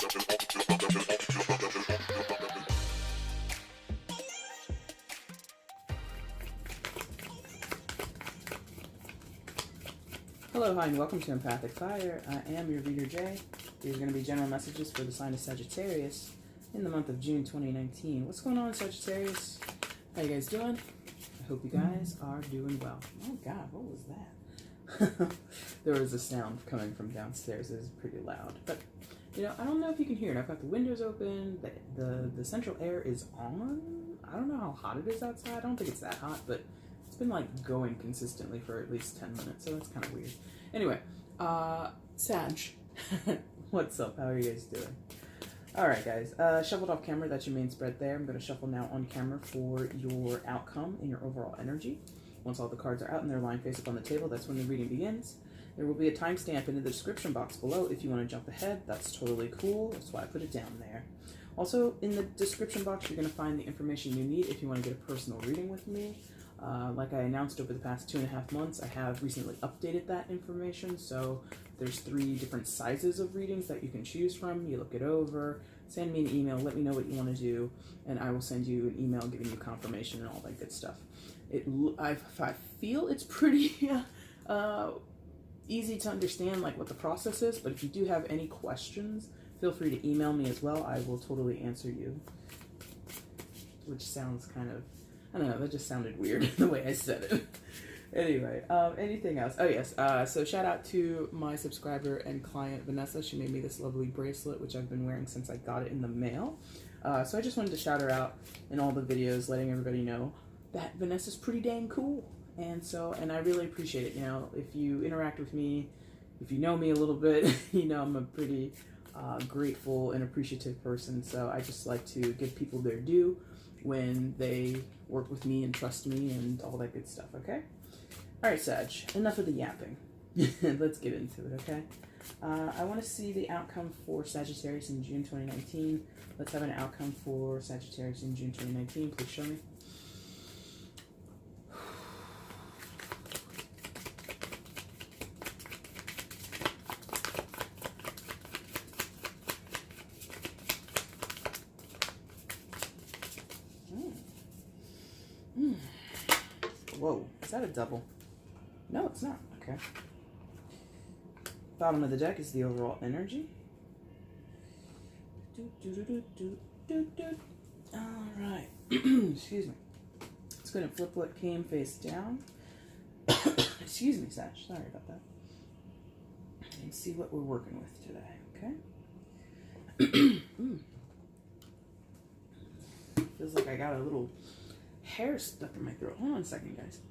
Hello, hi, and welcome to EmpathicFire. I am your reader, Jay. These are going to be general messages for the sign of Sagittarius in the month of June 2019. What's going on, Sagittarius? How you guys doing? I hope you guys are doing well. Oh, God, what was that? There was a sound coming from downstairs. It was pretty loud. But, you know, I don't know if you can hear it. I've got the windows open. The central air is on. I don't know how hot it is outside. I don't think it's that hot, but it's been like going consistently for at least 10 minutes, so that's kind of weird. Anyway, Sag, what's up? How are you guys doing? All right, guys. Shuffled off camera. That's your main spread there. I'm going to shuffle now on camera for your outcome and your overall energy. Once all the cards are out and they're lying face up on the table, that's when the reading begins. There will be a timestamp in the description box below if you want to jump ahead. That's totally cool. That's why I put it down there. Also, in the description box, you're going to find the information you need if you want to get a personal reading with me. Like I announced over the past 2.5 months, I have recently updated that information. So there's 3 different sizes of readings that you can choose from. You look it over, send me an email, let me know what you want to do, and I will send you an email giving you confirmation and all that good stuff. I feel it's pretty easy to understand, like what the process is, but if you do have any questions, feel free to email me as well. I will totally answer you. Which sounds kind of, I don't know, that just sounded weird the way I said it. Anyway, anything else? Oh yes, so shout out to my subscriber and client Vanessa. She made me this lovely bracelet, which I've been wearing since I got it in the mail. So I just wanted to shout her out in all the videos, letting everybody know that Vanessa's pretty dang cool. And I really appreciate it. You know, if you interact with me, if you know me a little bit, you know I'm a pretty grateful and appreciative person. So I just like to give people their due when they work with me and trust me and all that good stuff, okay? All right, Sag, enough of the yapping. Let's get into it, okay? I want to see the outcome for Sagittarius in June 2019. Let's have an outcome for Sagittarius in June 2019. Please show me. Whoa, is that a double? No, it's not. Okay. Bottom of the deck is the overall energy. All right. Excuse me. It's going to flip what came face down. Excuse me, Sag. Sorry about that. And see what we're working with today, okay? Feels like I got a little hair stuck in my throat. Hold on a second, guys.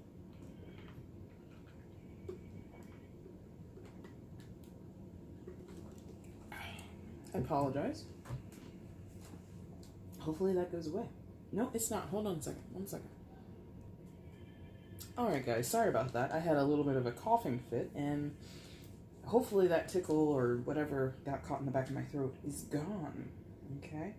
I apologize. Hopefully that goes away. No, it's not. Hold on a second. 1 second. Alright, guys. Sorry about that. I had a little bit of a coughing fit, and hopefully that tickle or whatever got caught in the back of my throat is gone. Okay?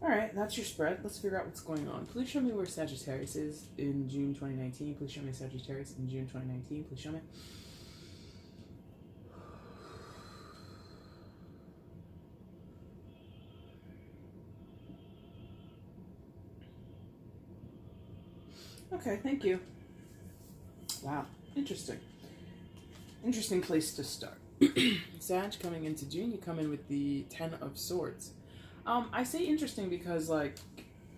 Alright, that's your spread. Let's figure out what's going on. Please show me where Sagittarius is in June 2019. Please show me Sagittarius in June 2019. Please show me. Okay, thank you. Wow, interesting. Interesting place to start. Sag, coming into June, you come in with the 10 of Swords. I say interesting because, like,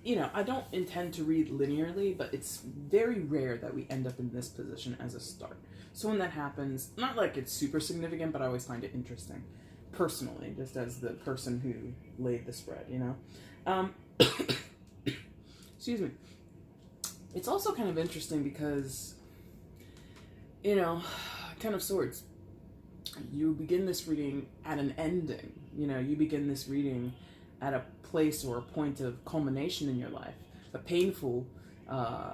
you know, I don't intend to read linearly, but it's very rare that we end up in this position as a start. So when that happens, not like it's super significant, but I always find it interesting, personally, just as the person who laid the spread, you know? Excuse me. It's also kind of interesting because, you know, 10 of Swords, you begin this reading at an ending. You know, you begin this reading at a place or a point of culmination in your life, a painful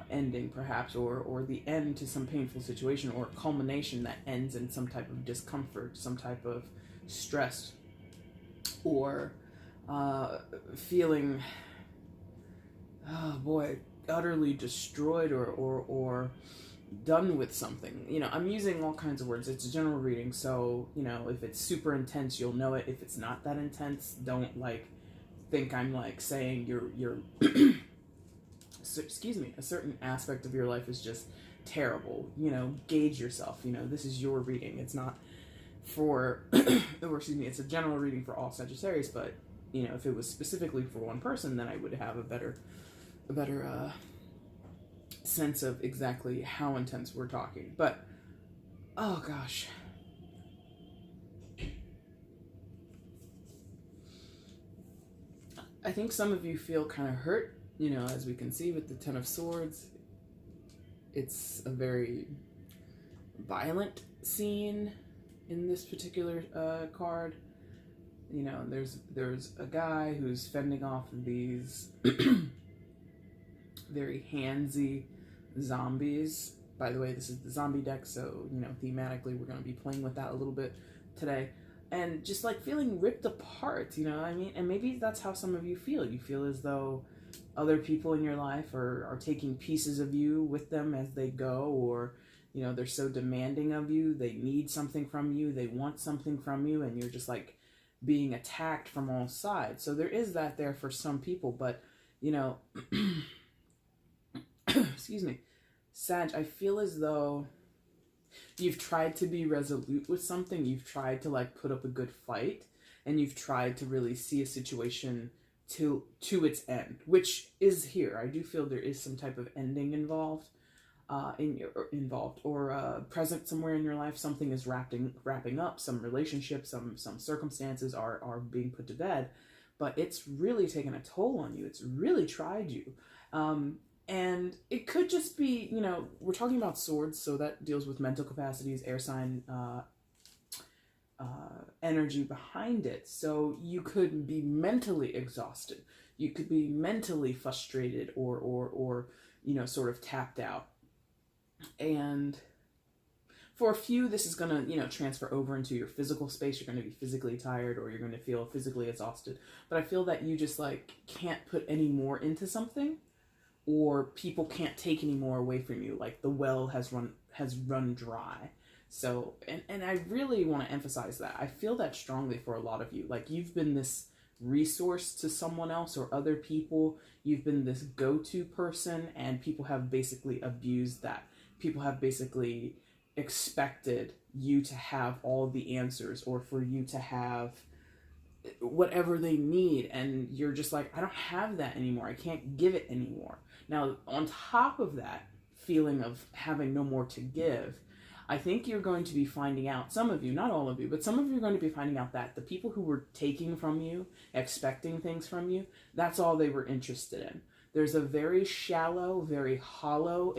ending perhaps, or the end to some painful situation, or a culmination that ends in some type of discomfort, some type of stress, or feeling, oh boy, utterly destroyed, or done with something. You know, I'm using all kinds of words. It's a general reading, so, you know, if it's super intense, you'll know it. If it's not that intense, don't, like, think I'm, like, saying you're excuse me, a certain aspect of your life is just terrible. You know, gauge yourself. You know, this is your reading. It's not for, or excuse me, it's a general reading for all Sagittarius, but, you know, if it was specifically for one person, then I would have a better sense of exactly how intense we're talking. But, oh gosh. I think some of you feel kind of hurt, you know, as we can see with the Ten of Swords. It's a very violent scene in this particular card. You know, there's a guy who's fending off these very handsy zombies. By the way, this is the zombie deck, so, you know, thematically we're going to be playing with that a little bit today. And just, like, feeling ripped apart, you know what I mean? And maybe that's how some of you feel. You feel as though other people in your life are taking pieces of you with them as they go, or, you know, they're so demanding of you, they need something from you, they want something from you, and you're just, like, being attacked from all sides. So there is that there for some people, but, you know, excuse me, Sag, I feel as though you've tried to be resolute with something. You've tried to, like, put up a good fight, and you've tried to really see a situation to its end, which is here. I do feel there is some type of ending involved, present somewhere in your life. Something is wrapping up. Some relationships, some circumstances are being put to bed, but it's really taken a toll on you. It's really tried you. And it could just be, you know, we're talking about swords, so that deals with mental capacities, air sign, energy behind it. So you could be mentally exhausted. You could be mentally frustrated or you know, sort of tapped out. And for a few, this is going to, you know, transfer over into your physical space. You're going to be physically tired, or you're going to feel physically exhausted. But I feel that you just, like, can't put any more into something, or people can't take any more away from you. Like, the well has run dry. So, and I really want to emphasize that. I feel that strongly for a lot of you. Like, you've been this resource to someone else or other people. You've been this go-to person, and people have basically abused that. People have basically expected you to have all the answers, or for you to have whatever they need, and you're just like, I don't have that anymore. I can't give it anymore. Now, on top of that feeling of having no more to give, I think you're going to be finding out, some of you, not all of you, but some of you are going to be finding out that the people who were taking from you, expecting things from you, that's all they were interested in. There's a very shallow, very hollow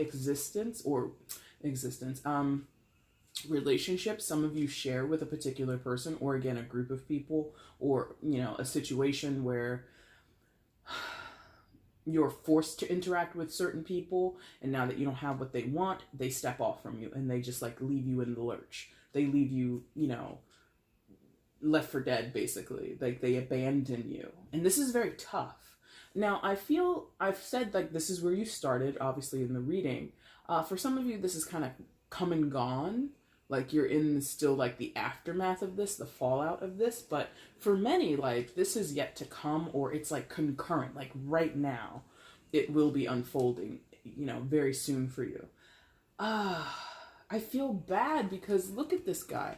relationship some of you share with a particular person, or again, a group of people, or, you know, a situation where you're forced to interact with certain people, and now that you don't have what they want, they step off from you, and they just, like, leave you in the lurch. They leave you, you know, left for dead, basically. Like, they abandon you. And this is very tough. Now, I feel, I've said, like, this is where you started, obviously, in the reading. For some of you, this is kind of come and gone. Like, you're in still, like, the aftermath of this, the fallout of this. But for many, like, this is yet to come, or it's, like, concurrent. Like, right now, it will be unfolding, you know, very soon for you. I feel bad because look at this guy.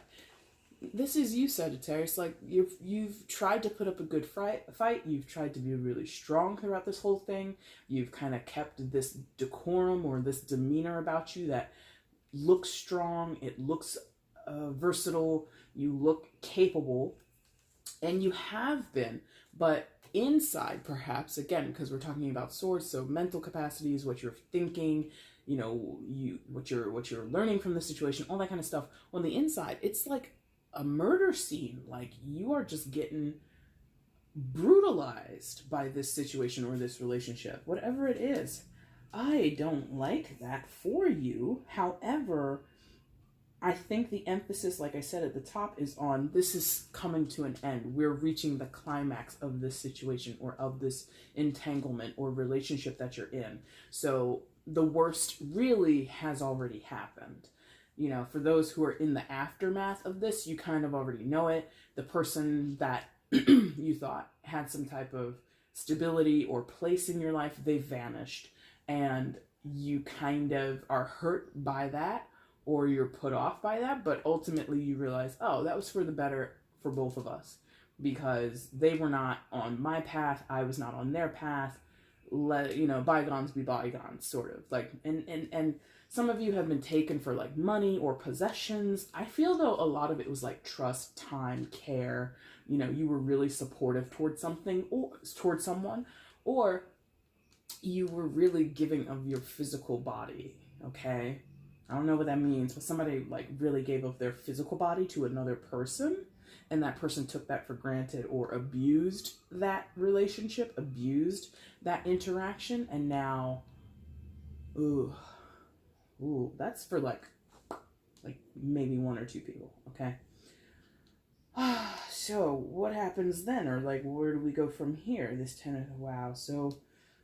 This is you, Sagittarius. Like, you've tried to put up a good fight. You've tried to be really strong throughout this whole thing. You've kind of kept this decorum or this demeanor about you that looks strong, it looks versatile, you look capable, and you have been, but inside, perhaps, again, because we're talking about swords, so mental capacities, what you're thinking, you know, what you're learning from the situation, all that kind of stuff. On the inside, it's like a murder scene. Like, you are just getting brutalized by this situation or this relationship, whatever it is. I don't like that for you. However, I think the emphasis, like I said at the top, is on this is coming to an end. We're reaching the climax of this situation or of this entanglement or relationship that you're in. So the worst really has already happened. You know, for those who are in the aftermath of this, you kind of already know it. The person that you thought had some type of stability or place in your life, they vanished. And you kind of are hurt by that, or you're put off by that, but ultimately you realize, oh, that was for the better for both of us, because they were not on my path, I was not on their path. Let, you know, bygones be bygones, sort of. Like, and some of you have been taken for like money or possessions. I feel though a lot of it was like trust, time, care. You know, you were really supportive towards something or towards someone, or you were really giving of your physical body, okay? I don't know what that means, but somebody like really gave of their physical body to another person, and that person took that for granted or abused that relationship, abused that interaction, and now, ooh, that's for like maybe one or two people, okay? So what happens then, or like where do we go from here? This 10 of wow. So,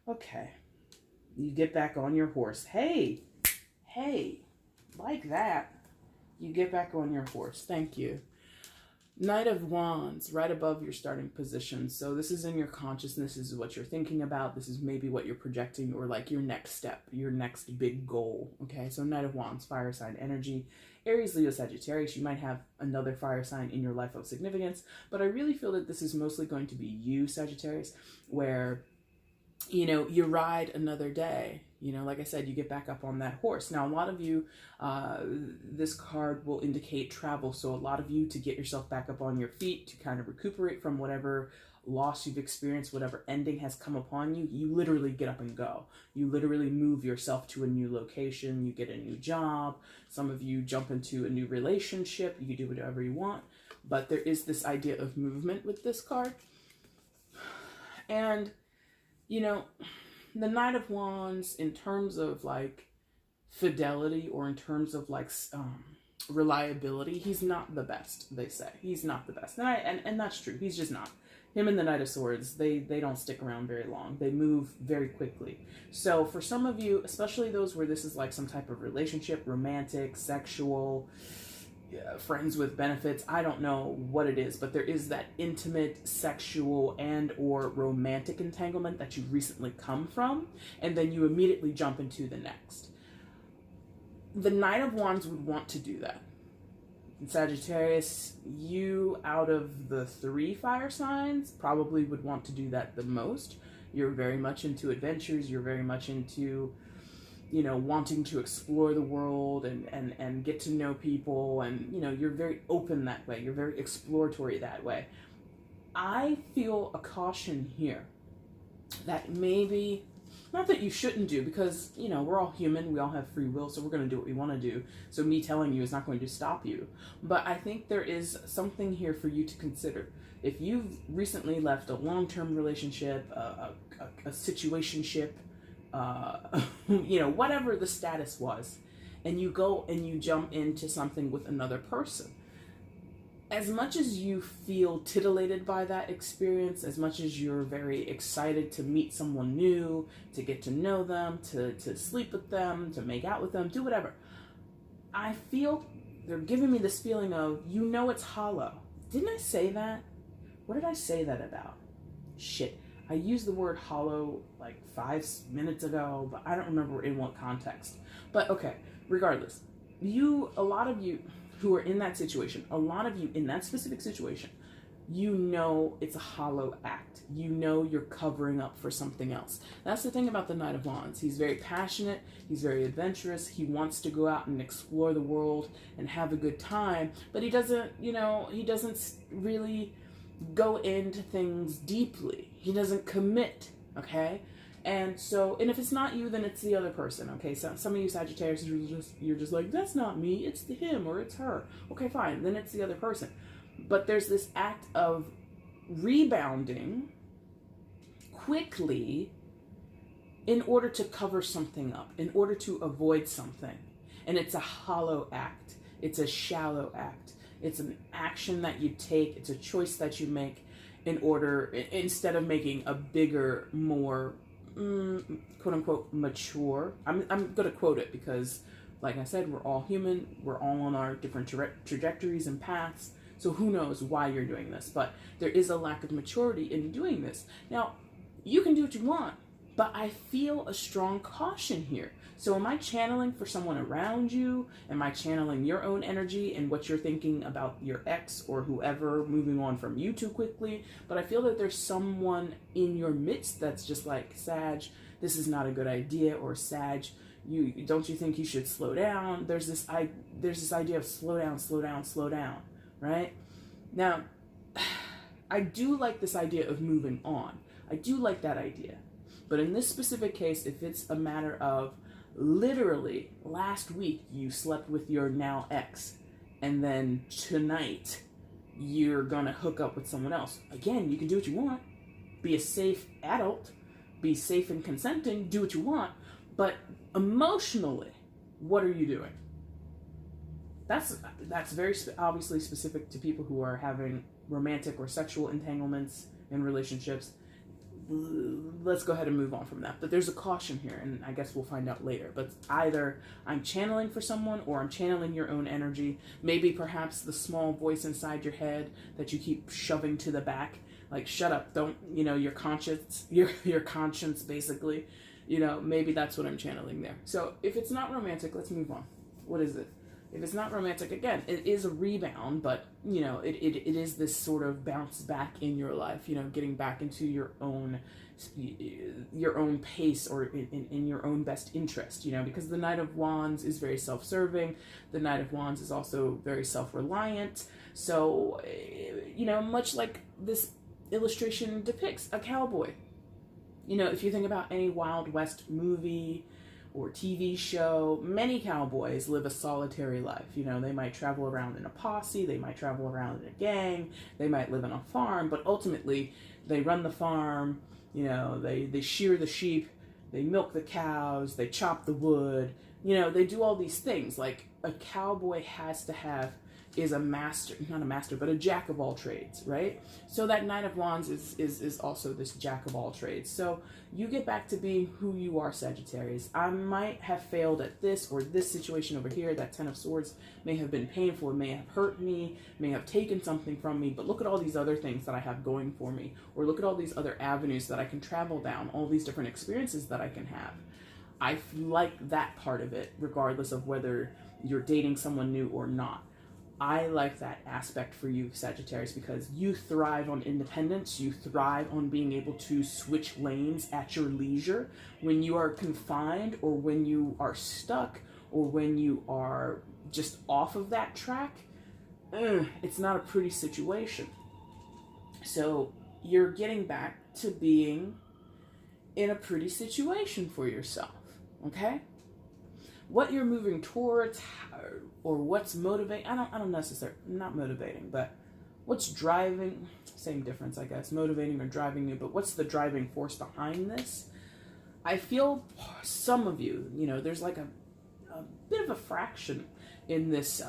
okay, you get back on your horse. Hey, like that. You get back on your horse. Thank you. Knight of Wands, right above your starting position. So this is in your consciousness. This is what you're thinking about. This is maybe what you're projecting, or like your next step, your next big goal. Okay, so Knight of Wands, fire sign energy. Aries, Leo, Sagittarius. You might have another fire sign in your life of significance, but I really feel that this is mostly going to be you, Sagittarius, where, you know, you ride another day. You know, like I said, you get back up on that horse. Now, a lot of you, this card will indicate travel. So a lot of you, to get yourself back up on your feet, to kind of recuperate from whatever loss you've experienced, whatever ending has come upon you, you literally get up and go. You literally move yourself to a new location. You get a new job. Some of you jump into a new relationship. You do whatever you want. But there is this idea of movement with this card. And, you know, the Knight of Wands, in terms of like fidelity or in terms of like reliability, he's not the best, they say. He's not the best. And that's true. He's just not. Him and the Knight of Swords, they don't stick around very long. They move very quickly. So for some of you, especially those where this is like some type of relationship, romantic, sexual, friends with benefits, I don't know what it is, but there is that intimate, sexual, and or romantic entanglement that you recently come from, and then you immediately jump into the next. The Knight of Wands would want to do that. And Sagittarius, you out of the 3 fire signs probably would want to do that the most. You're very much into adventures. You're very much into, you know, wanting to explore the world and get to know people, and, you know, you're very open that way. You're very exploratory that way. I feel a caution here that maybe, not that you shouldn't do, because, you know, we're all human, we all have free will, so we're going to do what we want to do. So me telling you is not going to stop you. But I think there is something here for you to consider. If you've recently left a long-term relationship, a situationship, you know, whatever the status was, and you go and you jump into something with another person, as much as you feel titillated by that experience, as much as you're very excited to meet someone new, to get to know them, to sleep with them, to make out with them, do whatever, I feel they're giving me this feeling of, you know, it's hollow. Didn't I say that? What did I say that about? Shit. I used the word hollow like 5 minutes ago, but I don't remember in what context. But okay, regardless, a lot of you who are in that situation, a lot of you in that specific situation, you know it's a hollow act. You know you're covering up for something else. That's the thing about the Knight of Wands. He's very passionate. He's very adventurous. He wants to go out and explore the world and have a good time, but he doesn't, you know, he doesn't really go into things deeply. He doesn't commit, okay? And so, and if it's not you, then it's the other person, okay? So some of you Sagittarius, you're just like, that's not me, it's him or it's her. Okay, fine, then it's the other person. But there's this act of rebounding quickly in order to cover something up, in order to avoid something. And it's a hollow act. It's a shallow act. It's an action that you take. It's a choice that you make in order, instead of making a bigger, more, quote unquote, mature. I'm going to quote it because, like I said, we're all human. We're all on our different trajectories and paths. So who knows why you're doing this, but there is a lack of maturity in doing this. Now, you can do what you want, but I feel a strong caution here. So am I channeling for someone around you? Am I channeling your own energy and what you're thinking about your ex or whoever moving on from you too quickly? But I feel that there's someone in your midst that's just like, Sag, this is not a good idea, or Sag, don't you think you should slow down? There's this idea of slow down, right? Now, I do like this idea of moving on. I do like that idea. But in this specific case, if it's a matter of literally last week you slept with your now ex, and then tonight you're gonna hook up with someone else, again, you can do what you want. Be a safe adult, be safe and consenting, do what you want. But emotionally, what are you doing? That's very obviously specific to people who are having romantic or sexual entanglements in relationships. Let's go ahead and move on from that. But there's a caution here, and I guess we'll find out later. But either I'm channeling for someone, or I'm channeling your own energy. Maybe perhaps the small voice inside your head that you keep shoving to the back, like, shut up, don't, your conscience, your conscience, basically. Maybe that's what I'm channeling there. So if it's not romantic, let's move on. What is it? If it's not romantic, again, it is a rebound, but, it is this sort of bounce back in your life, getting back into your own pace, or in your own best interest, because the Knight of Wands is very self-serving. The Knight of Wands is also very self-reliant. So, much like this illustration depicts, a cowboy. If you think about any Wild West movie or TV show, many cowboys live a solitary life. They might travel around in a posse, they might travel around in a gang, they might live on a farm, but ultimately they run the farm, they shear the sheep, they milk the cows, they chop the wood, they do all these things. Like, a cowboy is a master, not a master, but a jack of all trades, right? So that Knight of Wands is also this jack of all trades. So you get back to being who you are, Sagittarius. I might have failed at this or this situation over here. That Ten of Swords may have been painful, it may have hurt me, may have taken something from me, but look at all these other things that I have going for me, or look at all these other avenues that I can travel down, all these different experiences that I can have. I like that part of it, regardless of whether you're dating someone new or not. I like that aspect for you, Sagittarius, because you thrive on independence. You thrive on being able to switch lanes at your leisure. When you are confined, or when you are stuck, or when you are just off of that track, it's not a pretty situation. So you're getting back to being in a pretty situation for yourself, okay? What you're moving towards, or what's motivating, I don't necessarily, not motivating, but what's driving, same difference, I guess, motivating or driving you, but what's the driving force behind this? I feel some of you, there's like a bit of a fraction in this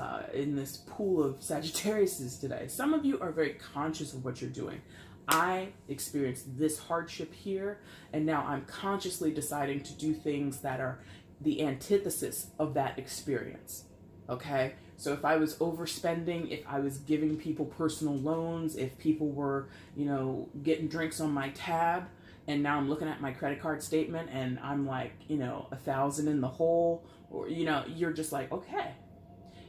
pool of Sagittariuses today. Some of you are very conscious of what you're doing. I experienced this hardship here, and now I'm consciously deciding to do things that are the antithesis of that experience. Okay? So if I was overspending, if I was giving people personal loans, if people were, getting drinks on my tab, and now I'm looking at my credit card statement and I'm like, 1,000 in the hole, or, you're just like, okay.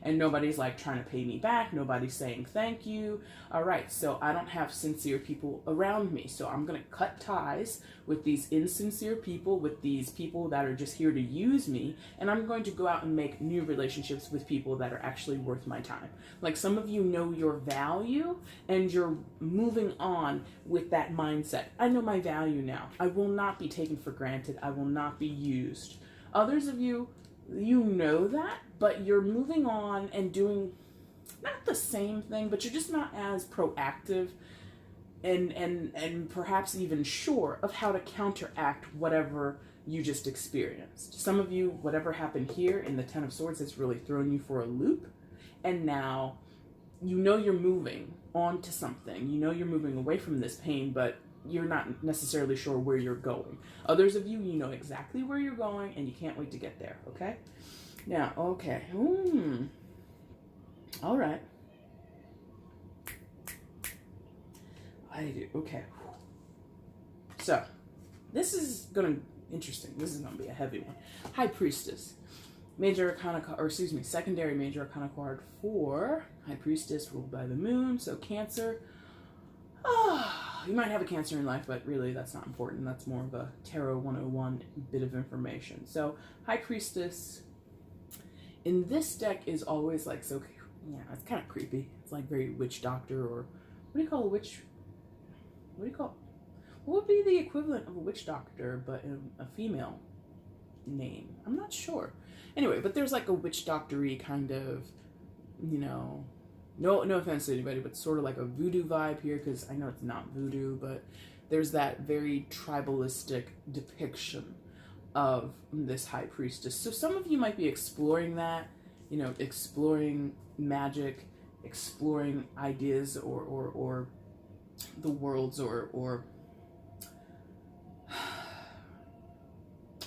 And nobody's like trying to pay me back. Nobody's saying thank you. All right, so I don't have sincere people around me. So I'm going to cut ties with these insincere people, with these people that are just here to use me. And I'm going to go out and make new relationships with people that are actually worth my time. Like, some of you know your value and you're moving on with that mindset. I know my value now. I will not be taken for granted. I will not be used. Others of you, you know that, but you're moving on and doing not the same thing, but you're just not as proactive and perhaps even sure of how to counteract whatever you just experienced. Some of you, whatever happened here in the Ten of Swords has really thrown you for a loop, and now you know you're moving on to something. You know you're moving away from this pain, but you're not necessarily sure where you're going. Others of you, you know exactly where you're going, and you can't wait to get there, okay? Now, okay. All right. I do. Okay. So, this is interesting. This is gonna be a heavy one. High Priestess. Major Arcana, secondary Major Arcana card for High Priestess, ruled by the moon, so Cancer. You might have a Cancer in life, but really that's not important. That's more of a Tarot 101 bit of information. So, High Priestess in this deck is always like, so, yeah, it's kind of creepy. It's like very witch doctor, or what do you call a witch? What would be the equivalent of a witch doctor, but in a female name? I'm not sure. Anyway, but there's like a witch doctor-y kind of, you know, no offense to anybody, but sort of like a voodoo vibe here, because I know it's not voodoo, but there's that very tribalistic depiction of this High Priestess. So some of you might be exploring that, you know, exploring magic, exploring ideas or the worlds or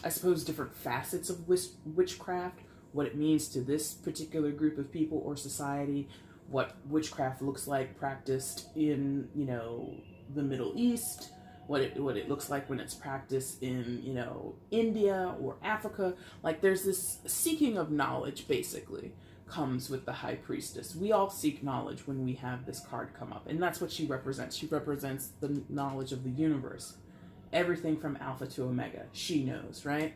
I suppose different facets of witchcraft, what it means to this particular group of people or society, what witchcraft looks like practiced in, you know, the Middle East, what it looks like when it's practiced in, you know, India or Africa. Like, there's this seeking of knowledge, basically, comes with the High Priestess. We all seek knowledge when we have this card come up, and that's what she represents. She represents the knowledge of the universe. Everything from Alpha to Omega, she knows, right?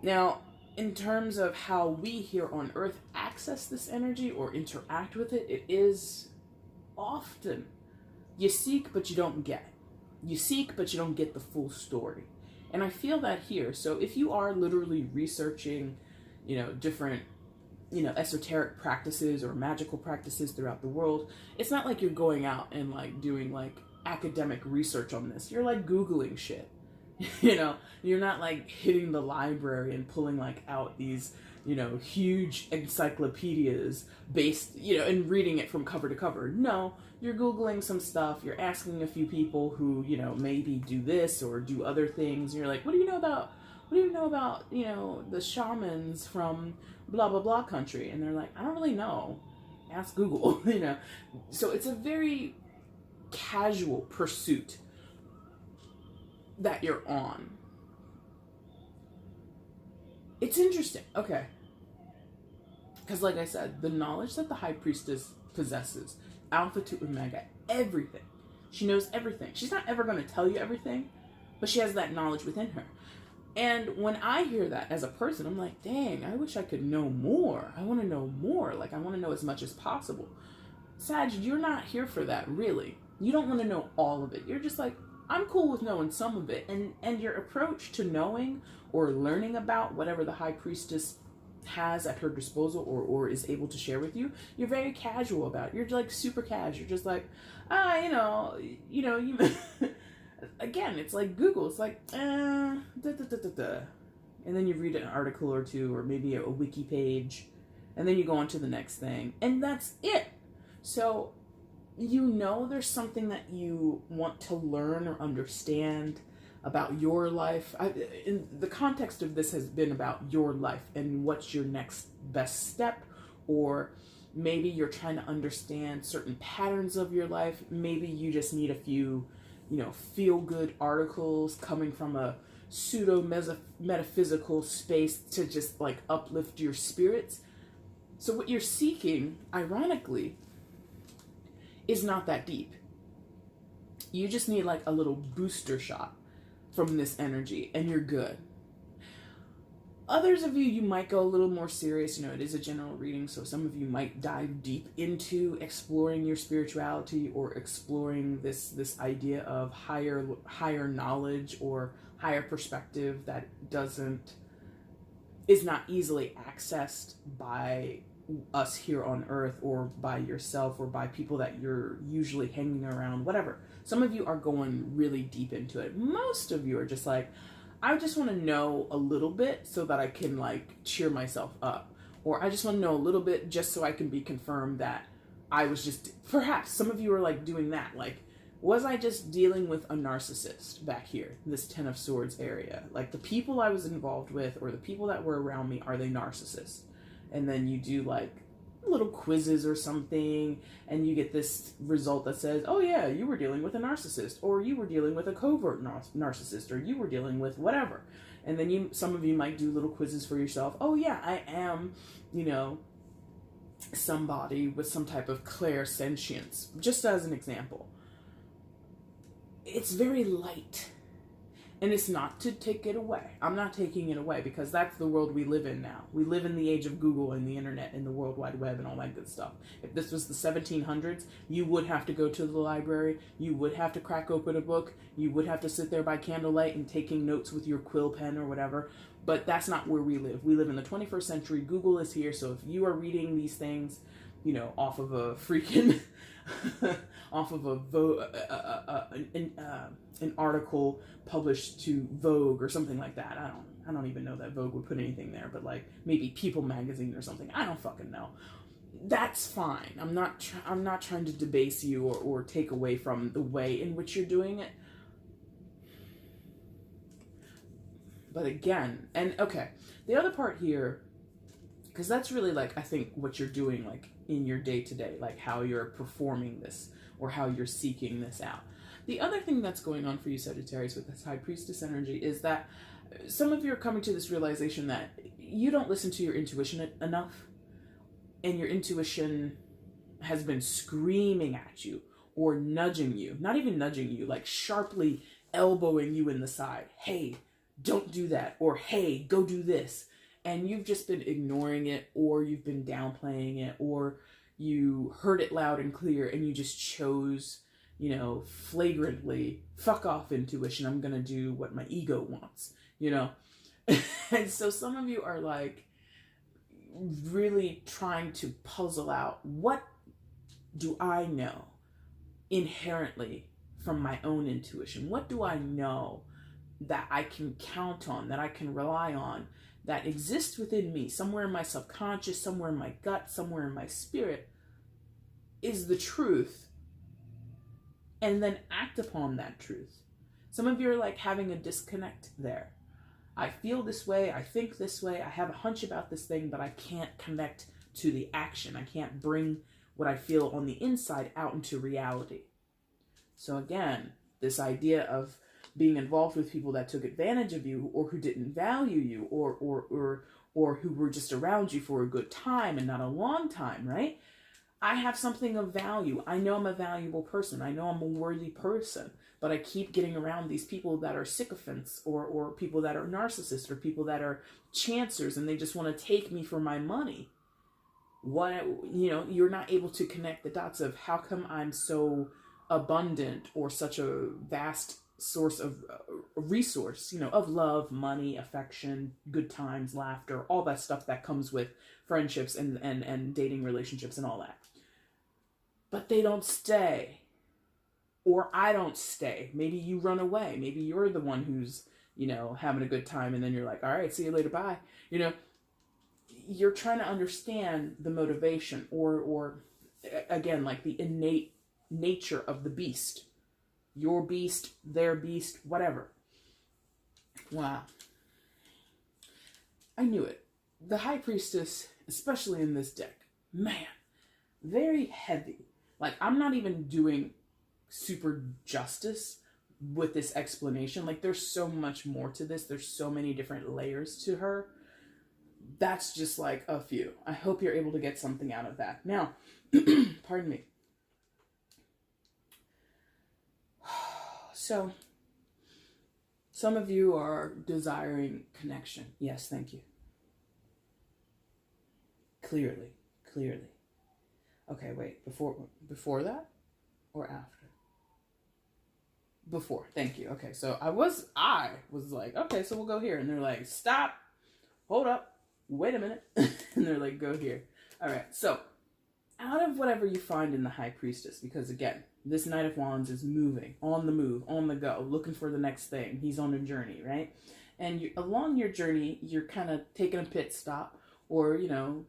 Now, in terms of how we here on Earth access this energy or interact with it, it is often you seek, but you don't get. You seek, but you don't get the full story. And I feel that here. So if you are literally researching, you know, different, you know, esoteric practices or magical practices throughout the world, it's not like you're going out and like doing like academic research on this. You're like Googling shit. You know, you're not like hitting the library and pulling like out these, you know, huge encyclopedias based, you know, and reading it from cover to cover. No, you're Googling some stuff. You're asking a few people who, you know, maybe do this or do other things. And you're like, what do you know about, you know, the shamans from blah, blah, blah country? And they're like, I don't really know. Ask Google, you know. So it's a very casual pursuit that you're on. It's interesting, okay. Because like I said, the knowledge that the High Priestess possesses, Alpha to Omega, everything. She knows everything. She's not ever going to tell you everything, but she has that knowledge within her. And when I hear that as a person, I'm like, dang, I wish I could know more. I want to know more. Like, I want to know as much as possible. Sag, you're not here for that, really. You don't want to know all of it. You're just like, I'm cool with knowing some of it. And your approach to knowing or learning about whatever the High Priestess has at her disposal or is able to share with you, you're very casual about it. You're like super casual. You're just like, you again, it's like Google. It's like, And then you read an article or two, or maybe a wiki page, and then you go on to the next thing. And that's it. So, you know, there's something that you want to learn or understand about your life. In the context of this has been about your life and what's your next best step, or maybe you're trying to understand certain patterns of your life. Maybe you just need a few, you know, feel-good articles coming from a pseudo-metaphysical space to just like uplift your spirits. So what you're seeking, ironically, is not that deep. You just need like a little booster shot from this energy and you're good. Others of you might go a little more serious. You know, it is a general reading, so some of you might dive deep into exploring your spirituality or exploring this idea of higher knowledge or higher perspective that is not easily accessed by us here on Earth, or by yourself, or by people that you're usually hanging around, whatever. Some of you are going really deep into it. Most of you are just like, I just want to know a little bit so that I can like cheer myself up. Or I just want to know a little bit just so I can be confirmed that I was just, perhaps some of you are like doing that. Like, was I just dealing with a narcissist back here, this Ten of Swords area? Like the people I was involved with or the people that were around me, are they narcissists? And then you do like little quizzes or something, and you get this result that says, oh yeah, you were dealing with a narcissist, or you were dealing with a covert narcissist, or you were dealing with whatever. And then some of you might do little quizzes for yourself. Oh yeah, I am, somebody with some type of clairsentience, just as an example. It's very light. And it's not to take it away. I'm not taking it away, because that's the world we live in now. We live in the age of Google and the internet and the World Wide Web and all that good stuff. If this was the 1700s, you would have to go to the library. You would have to crack open a book. You would have to sit there by candlelight and taking notes with your quill pen or whatever. But that's not where we live. We live in the 21st century. Google is here. So if you are reading these things, off of a freaking... off of an article published to Vogue or something like that. I don't even know that Vogue would put anything there, but like maybe People magazine or something. I don't fucking know. That's fine. I'm not trying to debase you or take away from the way in which you're doing it. But again, and okay, the other part here, because that's really like, I think what you're doing like in your day-to-day, like how you're performing this or how you're seeking this out. The other thing that's going on for you, Sagittarius, with this High Priestess energy is that some of you are coming to this realization that you don't listen to your intuition enough, and your intuition has been screaming at you or nudging you, not even nudging you, like sharply elbowing you in the side. Hey, don't do that. Or hey, go do this. And you've just been ignoring it, or you've been downplaying it, or you heard it loud and clear and you just chose, flagrantly, fuck off intuition, I'm gonna do what my ego wants, And so some of you are like really trying to puzzle out, what do I know inherently from my own intuition? What do I know that I can count on, that I can rely on, that exists within me, somewhere in my subconscious, somewhere in my gut, somewhere in my spirit, is the truth, and then act upon that truth. Some of you are like having a disconnect there. I feel this way, I think this way, I have a hunch about this thing, but I can't connect to the action. I can't bring what I feel on the inside out into reality. So again, this idea of being involved with people that took advantage of you, or who didn't value you, or who were just around you for a good time and not a long time, right? I have something of value. I know I'm a valuable person. I know I'm a worthy person, but I keep getting around these people that are sycophants, or people that are narcissists, or people that are chancers, and they just want to take me for my money. You're not able to connect the dots of how come I'm so abundant, or such a vast source of resource, of love, money, affection, good times, laughter, all that stuff that comes with friendships and dating relationships and all that. But they don't stay. Or I don't stay. Maybe you run away. Maybe you're the one who's, having a good time, and then you're like, all right, see you later, bye. You're trying to understand the motivation, or again, like the innate nature of the beast. Your beast, their beast, whatever. Wow. I knew it. The High Priestess, especially in this deck, man, very heavy. Like, I'm not even doing super justice with this explanation. Like, there's so much more to this. There's so many different layers to her. That's just like a few. I hope you're able to get something out of that. Now, pardon me. So, some of you are desiring connection. Yes, thank you. Clearly. Okay, wait. Before that? Or after? Before. Thank you. Okay, so I was like, okay, so we'll go here. And they're like, stop. Hold up. Wait a minute. And they're like, go here. All right, so out of whatever you find in the High Priestess, because again, this Knight of Wands is moving, on the move, on the go, looking for the next thing. He's on a journey, right? And along your journey, you're kind of taking a pit stop, or,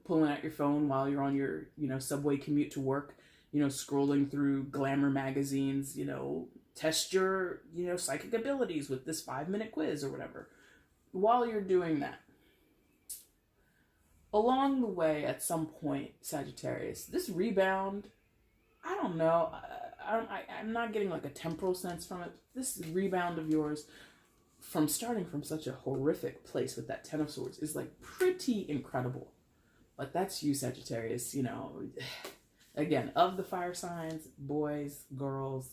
pulling out your phone while you're on your, subway commute to work, scrolling through glamour magazines, test your, psychic abilities with this 5-minute quiz or whatever. While you're doing that, along the way, at some point, Sagittarius, this rebound, I don't know, I'm not getting like a temporal sense from it. This rebound of yours from starting from such a horrific place with that 10 of Swords is like pretty incredible. Like, that's you, Sagittarius, again, of the fire signs, boys, girls,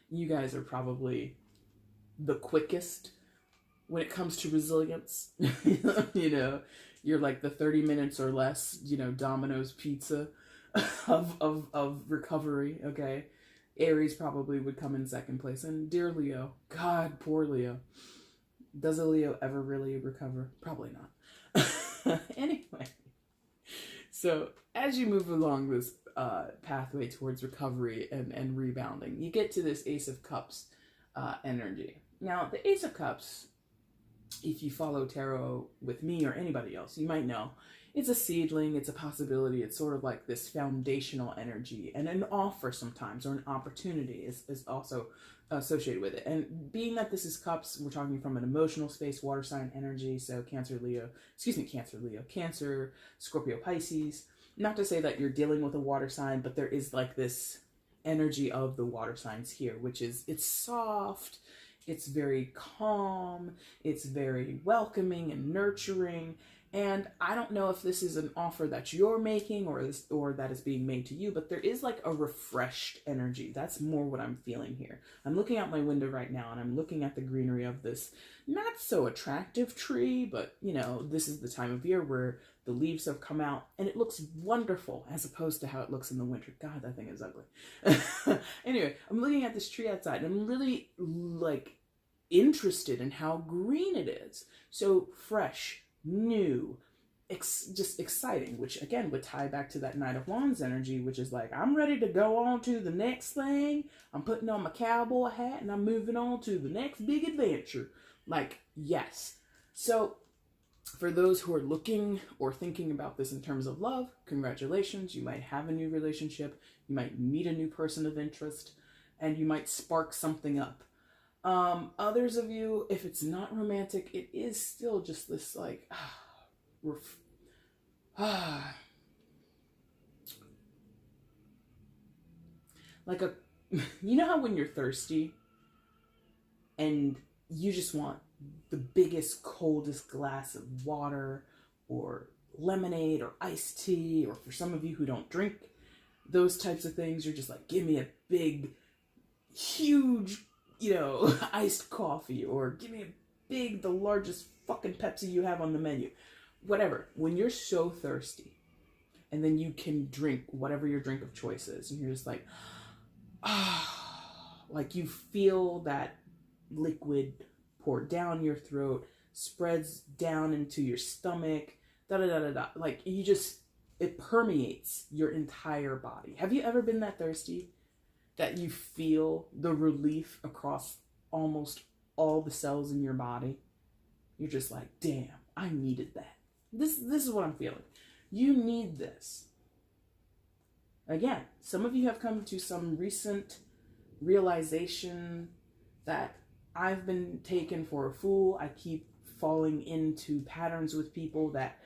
you guys are probably the quickest when it comes to resilience. You're like the 30 minutes or less, Domino's pizza of recovery, okay? Aries probably would come in second place. And dear Leo, God, poor Leo. Does a Leo ever really recover? Probably not. Anyway, so as you move along this pathway towards recovery and rebounding, you get to this Ace of Cups energy. Now, the Ace of Cups, if you follow tarot with me or anybody else, you might know it's a seedling, it's a possibility, it's sort of like this foundational energy, and an offer sometimes, or an opportunity is also associated with it. And being that this is cups, we're talking from an emotional space, water sign energy, so Cancer, Scorpio, Pisces. Not to say that you're dealing with a water sign, but there is like this energy of the water signs here, which is, it's soft, it's very calm, it's very welcoming and nurturing. And I don't know if this is an offer that you're making or that is being made to you, but there is like a refreshed energy. That's more what I'm feeling here. I'm looking out my window right now and I'm looking at the greenery of this not so attractive tree, but this is the time of year where the leaves have come out and it looks wonderful as opposed to how it looks in the winter. God, that thing is ugly. Anyway, I'm looking at this tree outside and I'm really like interested in how green it is. So fresh, new, just exciting, which again would tie back to that Knight of Wands energy, which is like, I'm ready to go on to the next thing. I'm putting on my cowboy hat and I'm moving on to the next big adventure. Like, yes. So for those who are looking or thinking about this in terms of love, congratulations. You might have a new relationship. You might meet a new person of interest and you might spark something up. Others of you, if it's not romantic, it is still just this like, like a, how when you're thirsty and you just want the biggest, coldest glass of water or lemonade or iced tea, or for some of you who don't drink those types of things, you're just like, give me a big, huge, iced coffee, or give me the largest fucking Pepsi you have on the menu. Whatever. When you're so thirsty and then you can drink whatever your drink of choice is, and you're just like, like you feel that liquid pour down your throat, spreads down into your stomach, like it permeates your entire body. Have you ever been that thirsty that you feel the relief across almost all the cells in your body? You're just like, damn, I needed that. This is what I'm feeling. You need this. Again, some of you have come to some recent realization that I've been taken for a fool. I keep falling into patterns with people that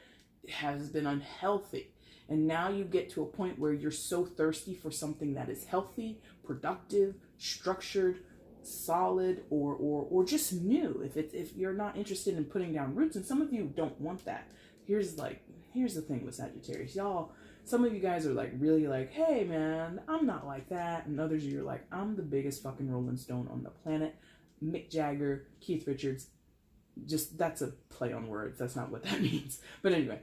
has been unhealthy. And now you get to a point where you're so thirsty for something that is healthy, productive, structured, solid, or just new. If you're not interested in putting down roots, and some of you don't want that. Here's the thing with Sagittarius. Y'all, some of you guys are like really like, hey man, I'm not like that. And others of you are like, I'm the biggest fucking Rolling Stone on the planet. Mick Jagger, Keith Richards. Just, that's a play on words. That's not what that means. But anyway,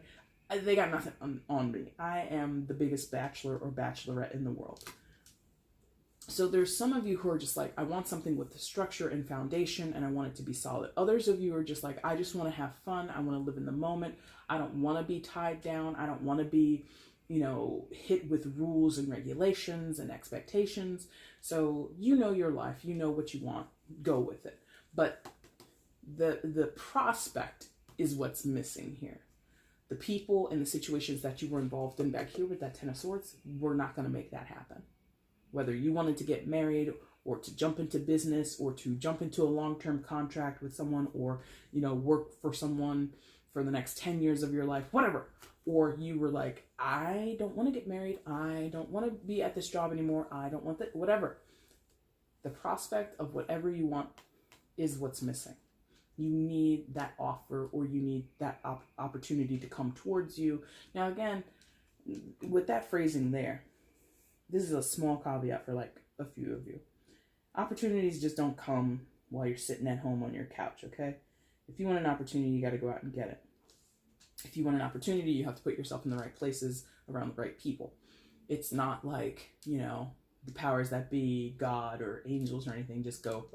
they got nothing on me. I am the biggest bachelor or bachelorette in the world. So there's some of you who are just like, I want something with the structure and foundation and I want it to be solid. Others of you are just like, I just want to have fun. I want to live in the moment. I don't want to be tied down. I don't want to be, hit with rules and regulations and expectations. So your life, what you want, go with it. But the prospect is what's missing here. The people and the situations that you were involved in back here with that Ten of Swords, we're not going to make that happen. Whether you wanted to get married or to jump into business or to jump into a long-term contract with someone, or, you know, work for someone for the next 10 years of your life, whatever. Or you were like, I don't want to get married. I don't want to be at this job anymore. I don't want that, whatever. The prospect of whatever you want is what's missing. You need that offer, or you need that opportunity to come towards you. Now, again, with that phrasing there, this is a small caveat for like a few of you. Opportunities just don't come while you're sitting at home on your couch, okay? If you want an opportunity, you got to go out and get it. If you want an opportunity, you have to put yourself in the right places around the right people. It's not like, you know, the powers that be, God or angels or anything, just go,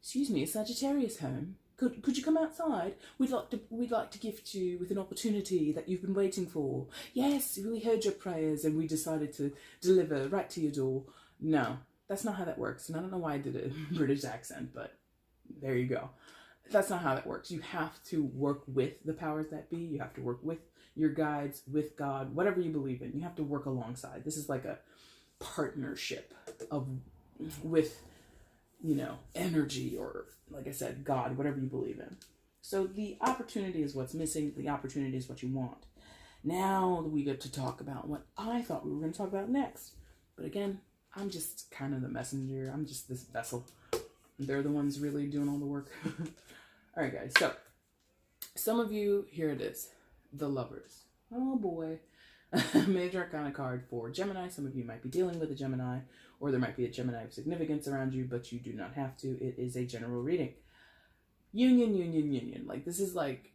excuse me, is Sagittarius home? Could you come outside? We'd like to gift you with an opportunity that you've been waiting for. Yes, we heard your prayers and we decided to deliver right to your door. No, that's not how that works. And I don't know why I did a British accent, but there you go. That's not how that works. You have to work with the powers that be. You have to work with your guides, with God, whatever you believe in. You have to work alongside. This is like a partnership with, you know, energy, or like I said, God, whatever you believe in. So the opportunity is what's missing. The opportunity is what you want. Now we get to talk about what I thought we were going to talk about next. But again, I'm just kind of the messenger. I'm just this vessel. They're the ones really doing all the work. All right, guys. So some of you, here it is. The Lovers. Oh boy. Major Arcana card for Gemini. Some of you might be dealing with a Gemini, or there might be a Gemini of significance around you, but you do not have to. It is a general reading. Union, union, union. Like, this is like,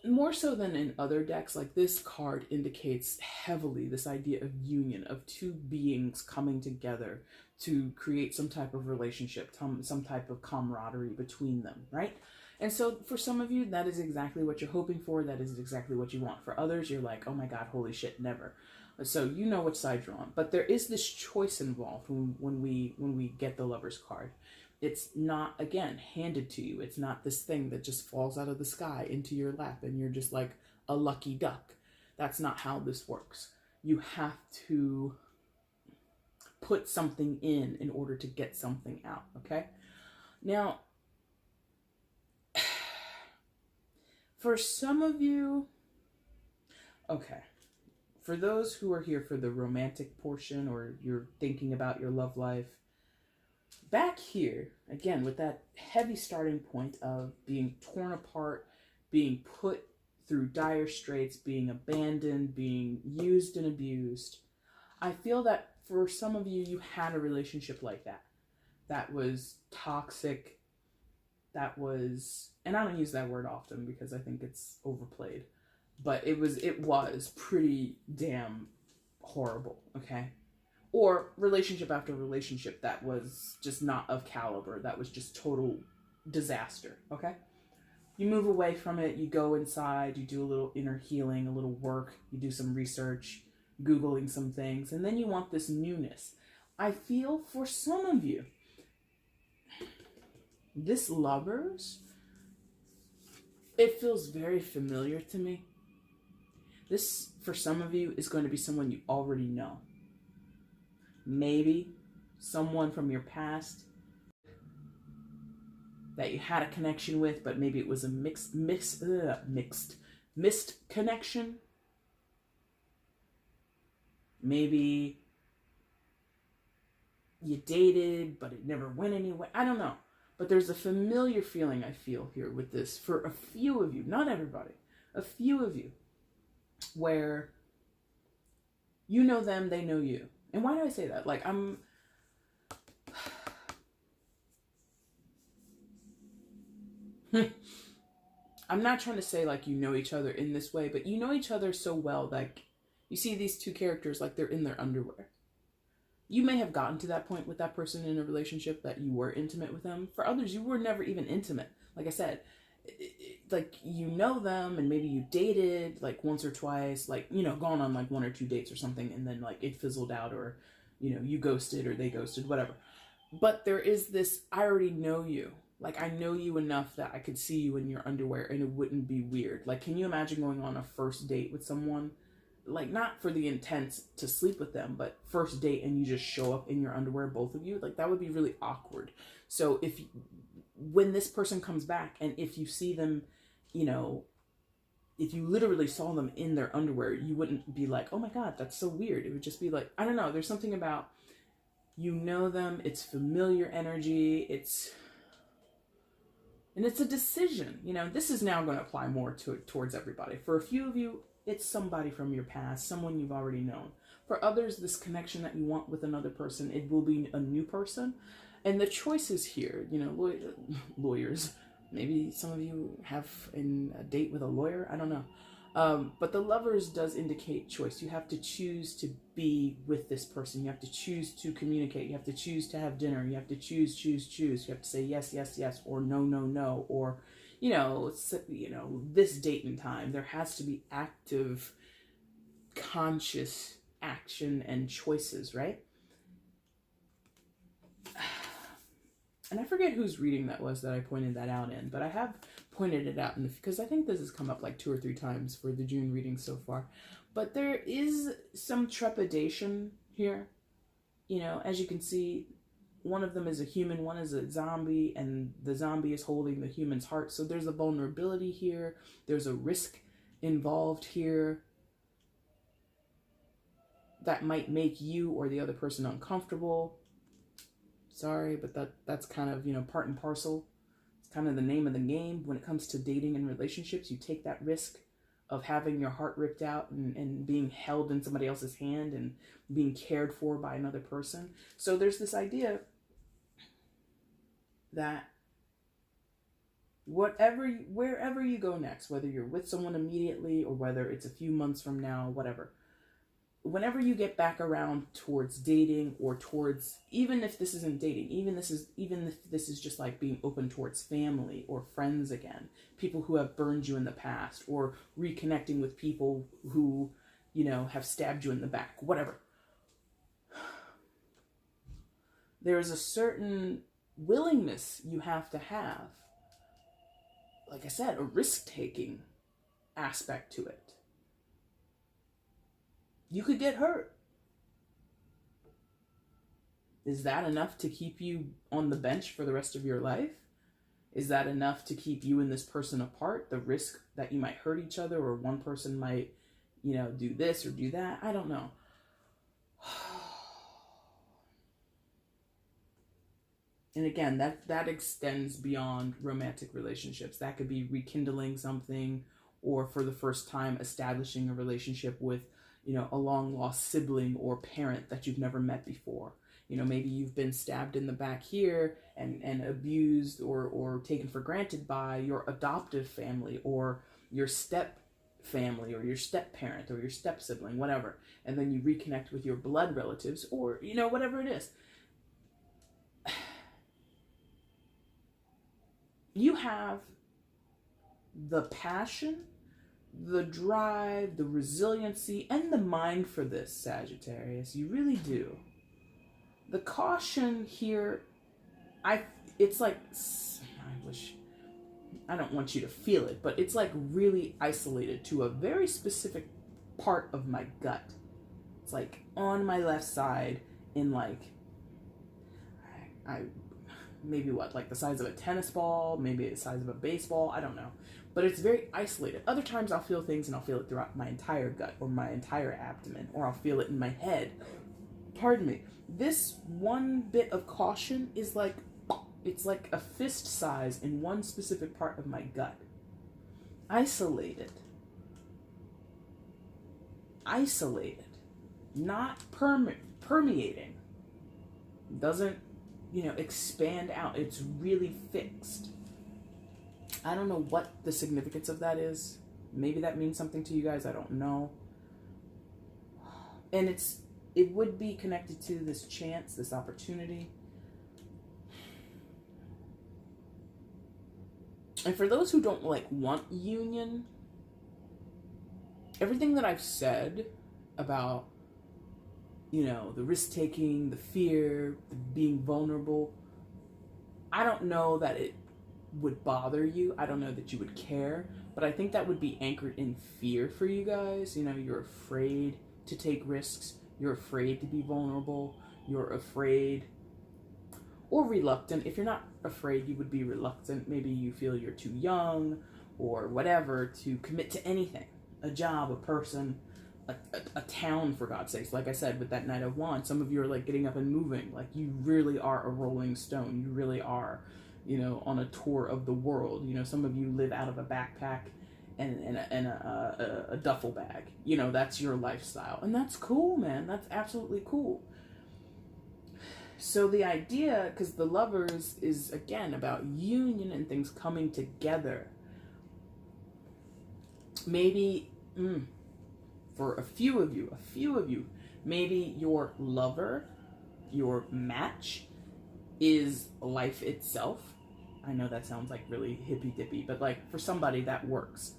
more so than in other decks, like this card indicates heavily this idea of union, of two beings coming together to create some type of relationship, some type of camaraderie between them, right? And so for some of you, that is exactly what you're hoping for. That is exactly what you want. For others, you're like, oh my God, holy shit, never. So you know which side you're on. But there is this choice involved when we get the Lover's card. It's not, again, handed to you. It's not this thing that just falls out of the sky into your lap and you're just like a lucky duck. That's not how this works. You have to put something in order to get something out, okay? Now, for some of you, okay, for those who are here for the romantic portion, or you're thinking about your love life, back here, again, with that heavy starting point of being torn apart, being put through dire straits, being abandoned, being used and abused, I feel that for some of you, you had a relationship like that. That was toxic. That was, and I don't use that word often because I think it's overplayed, but it was pretty damn horrible, okay? Or relationship after relationship that was just not of caliber, that was just total disaster, okay? You move away from it, you go inside, you do a little inner healing, a little work, you do some research, Googling some things, and then you want this newness. I feel for some of you, this Lovers, it feels very familiar to me. This, for some of you, is going to be someone you already know. Maybe someone from your past that you had a connection with, but maybe it was a missed connection. Maybe you dated, but it never went anywhere. I don't know. But there's a familiar feeling I feel here with this for a few of you, not everybody, a few of you, where you know them, they know you. And why do I say that? Like, I'm not trying to say like you know each other in this way, but you know each other so well, like you see these two characters like they're in their underwear. You may have gotten to that point with that person in a relationship that you were intimate with them. For others, you were never even intimate. Like I said, like you know them and maybe you dated like once or twice, like, you know, gone on like 1 or 2 dates or something, and then like it fizzled out, or, you know, you ghosted or they ghosted, whatever. But there is this, I already know you. Like, I know you enough that I could see you in your underwear and it wouldn't be weird. Like, can you imagine going on a first date with someone? Like, not for the intent to sleep with them, but first date and you just show up in your underwear, both of you. Like, that would be really awkward. So when this person comes back and if you see them, you know, if you literally saw them in their underwear, you wouldn't be like, oh my God, that's so weird. It would just be like, I don't know. There's something about, you know them, it's familiar energy, and it's a decision. You know, this is now going to apply more towards everybody. For a few of you, it's somebody from your past, someone you've already known. For others, this connection that you want with another person, it will be a new person. And the choices here, you know, lawyers, maybe some of you have a date with a lawyer, I don't know. But the Lovers does indicate choice. You have to choose to be with this person. You have to choose to communicate. You have to choose to have dinner. You have to choose. You have to say yes, yes, yes, or no, no, no, or, you know, this date and time. There has to be active, conscious action and choices, right? And I forget whose reading that was that I pointed that out in, but I have pointed it out because I think this has come up like 2 or 3 times for the June reading so far. But there is some trepidation here. You know, as you can see, one of them is a human, one is a zombie, and the zombie is holding the human's heart. So there's a vulnerability here. There's a risk involved here that might make you or the other person uncomfortable. Sorry, but that's kind of, you know, part and parcel. It's kind of the name of the game when it comes to dating and relationships. You take that risk of having your heart ripped out and being held in somebody else's hand and being cared for by another person. So there's this idea that wherever you go next, whether you're with someone immediately or whether it's a few months from now, whatever, whenever you get back around towards dating or towards, even if this isn't dating, even if this is just like being open towards family or friends again, people who have burned you in the past, or reconnecting with people who, you know, have stabbed you in the back, whatever. There's a certain willingness you have to have, like I said, a risk-taking aspect to it. You could get hurt. Is that enough to keep you on the bench for the rest of your life? Is that enough to keep you and this person apart? The risk that you might hurt each other, or one person might, you know, do this or do that. I don't know. And again, that extends beyond romantic relationships. That could be rekindling something, or for the first time establishing a relationship with, you know, a long lost sibling or parent that you've never met before. You know, maybe you've been stabbed in the back here and abused or taken for granted by your adoptive family or your step family or your step parent or your step sibling, whatever. And then you reconnect with your blood relatives, or, you know, whatever it is. You have the passion, the drive, the resiliency, and the mind for this, Sagittarius. You really do. The caution here, it's like, I don't want you to feel it, but it's like really isolated to a very specific part of my gut. It's like on my left side in like, maybe what, like the size of a tennis ball, maybe the size of a baseball, I don't know. But it's very isolated. Other times I'll feel things and I'll feel it throughout my entire gut or my entire abdomen, or I'll feel it in my head. Pardon me. This one bit of caution is like, it's like a fist size in one specific part of my gut. Isolated. Not permeating. Doesn't, you know, expand out. It's really fixed. I don't know what the significance of that is. Maybe that means something to you guys. I don't know. And it would be connected to this chance, this opportunity. And for those who don't like want union, everything that I've said about, you know, the risk taking, the fear, the being vulnerable, I don't know that it would bother you. I don't know that you would care, but I think that would be anchored in fear for you guys. You know, you're afraid to take risks. You're afraid to be vulnerable. You're afraid or reluctant. If you're not afraid, you would be reluctant. Maybe you feel you're too young or whatever to commit to anything. A job, a person, a town, for God's sakes. Like I said, with that Knight of Wands, some of you are like getting up and moving. Like you really are a rolling stone. You really are, you know, on a tour of the world. You know, some of you live out of a backpack and a duffel bag. You know, that's your lifestyle. And that's cool, man. That's absolutely cool. So the idea, because the Lovers is, again, about union and things coming together. Maybe, for a few of you, maybe your lover, your match, is life itself. I know that sounds like really hippy-dippy, but like for somebody that works.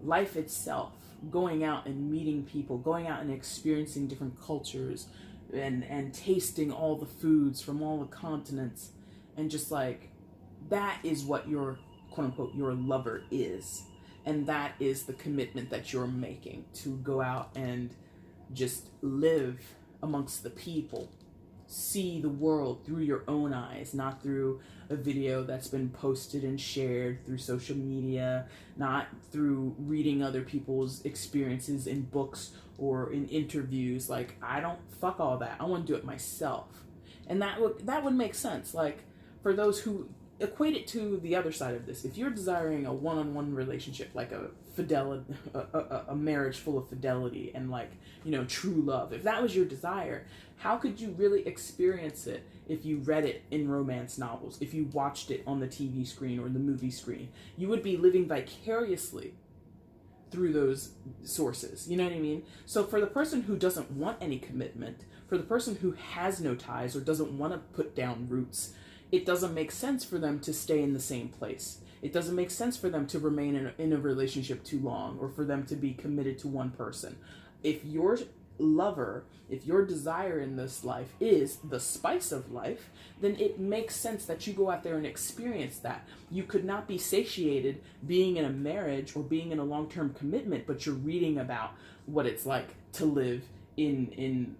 Life itself, going out and meeting people, going out and experiencing different cultures, and tasting all the foods from all the continents, and just like, that is what your, quote-unquote, your lover is. And that is the commitment that you're making, to go out and just live amongst the people. See the world through your own eyes, not through a video that's been posted and shared through social media, not through reading other people's experiences in books or in interviews. Like, I don't, fuck all that. I want to do it myself. And that would make sense. Like, for those who equate it to the other side of this, if you're desiring a one-on-one relationship, like a fidelity, a marriage full of fidelity and, like, you know, true love, if that was your desire, how could you really experience it if you read it in romance novels, if you watched it on the TV screen or the movie screen? You would be living vicariously through those sources. You know what I mean? So for the person who doesn't want any commitment, for the person who has no ties or doesn't want to put down roots, it doesn't make sense for them to stay in the same place. It doesn't make sense for them to remain in a relationship too long, or for them to be committed to one person. If your lover, if your desire in this life is the spice of life, then it makes sense that you go out there and experience that. You could not be satiated being in a marriage or being in a long-term commitment, but you're reading about what it's like to live in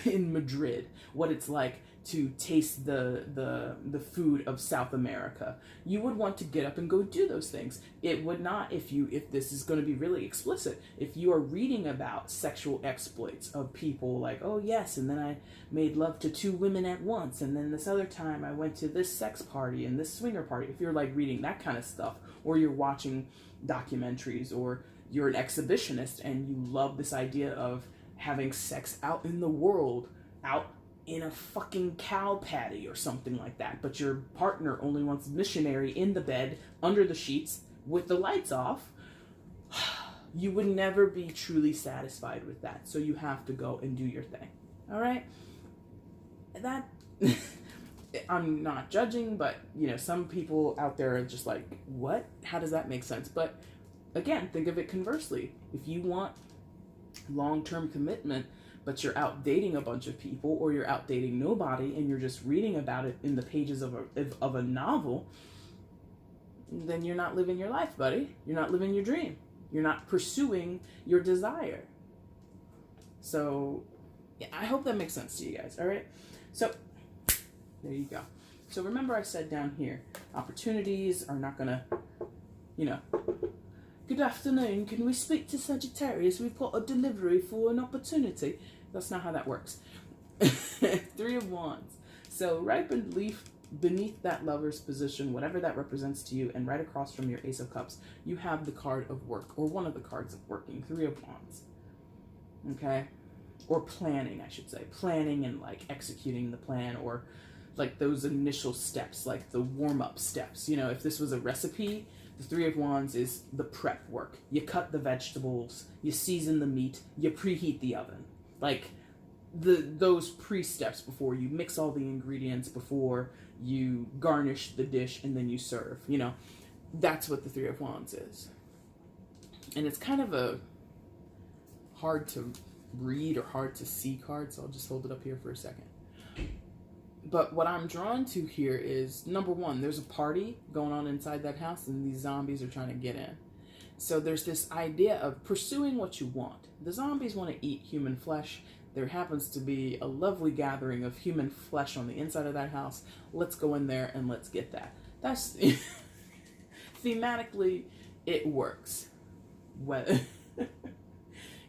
Madrid, what it's like to taste the food of South America. You would want to get up and go do those things. It would not, if this is going to be really explicit, if you are reading about sexual exploits of people like, oh yes, and then I made love to 2 women at once, and then this other time I went to this sex party and this swinger party. If you're like reading that kind of stuff, or you're watching documentaries, or you're an exhibitionist and you love this idea of having sex out in the world, out in a fucking cow patty or something like that, but your partner only wants missionary in the bed, under the sheets, with the lights off, you would never be truly satisfied with that. So you have to go and do your thing. All right? That, I'm not judging, but, you know, some people out there are just like, what? How does that make sense? But again, think of it conversely. If you want long-term commitment, but you're out dating a bunch of people, or you're out dating nobody, and you're just reading about it in the pages of a novel, then you're not living your life, buddy. You're not living your dream. You're not pursuing your desire. So, yeah, I hope that makes sense to you guys, all right? So, there you go. So remember I said down here, opportunities are not gonna, you know, good afternoon, can we speak to Sagittarius? We've got a delivery for an opportunity. That's not how that works. 3 of Wands. So right beneath that lover's position, whatever that represents to you, and right across from your Ace of Cups, you have the card of work, or one of the cards of working, 3 of Wands. Okay? Or planning, I should say. Planning and like executing the plan, or like those initial steps, like the warm-up steps. You know, if this was a recipe, the 3 of Wands is the prep work. You cut the vegetables, you season the meat, you preheat the oven. Like, those pre-steps before you mix all the ingredients, before you garnish the dish, and then you serve. You know, that's what the 3 of Wands is. And it's kind of a hard to read or hard to see card, so I'll just hold it up here for a second. But what I'm drawn to here is, number one, there's a party going on inside that house and these zombies are trying to get in. So there's this idea of pursuing what you want. The zombies want to eat human flesh. There happens to be a lovely gathering of human flesh on the inside of that house. Let's go in there and let's get that. That's thematically, it works. Well,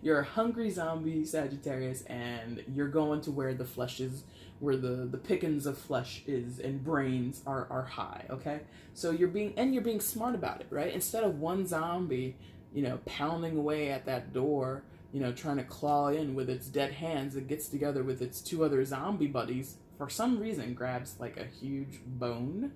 you're a hungry zombie Sagittarius and you're going to where the flesh is, where the pickings of flesh is and brains are high, okay? So you're being smart about it, right? Instead of one zombie, pounding away at that door, trying to claw in with its dead hands, it gets together with its two other zombie buddies, for some reason grabs like a huge bone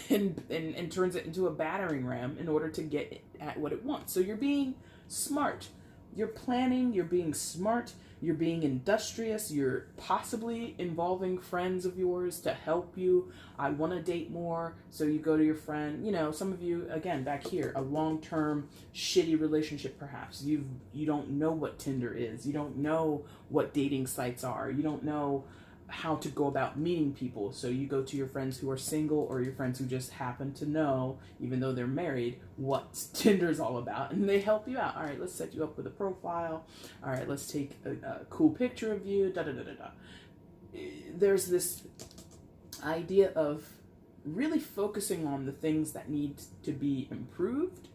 and turns it into a battering ram in order to get at what it wants. So you're being smart. You're planning, you're being smart, you're being industrious, you're possibly involving friends of yours to help you. I want to date more, so you go to your friend. Some of you, again, back here, a long-term shitty relationship perhaps. You don't know what Tinder is. You don't know what dating sites are. You don't know how to go about meeting people. So you go to your friends who are single or your friends who just happen to know, even though they're married, what Tinder's all about, and they help you out. All right, let's set you up with a profile. All right, let's take a cool picture of you. Da da da da da. There's this idea of really focusing on the things that need to be improved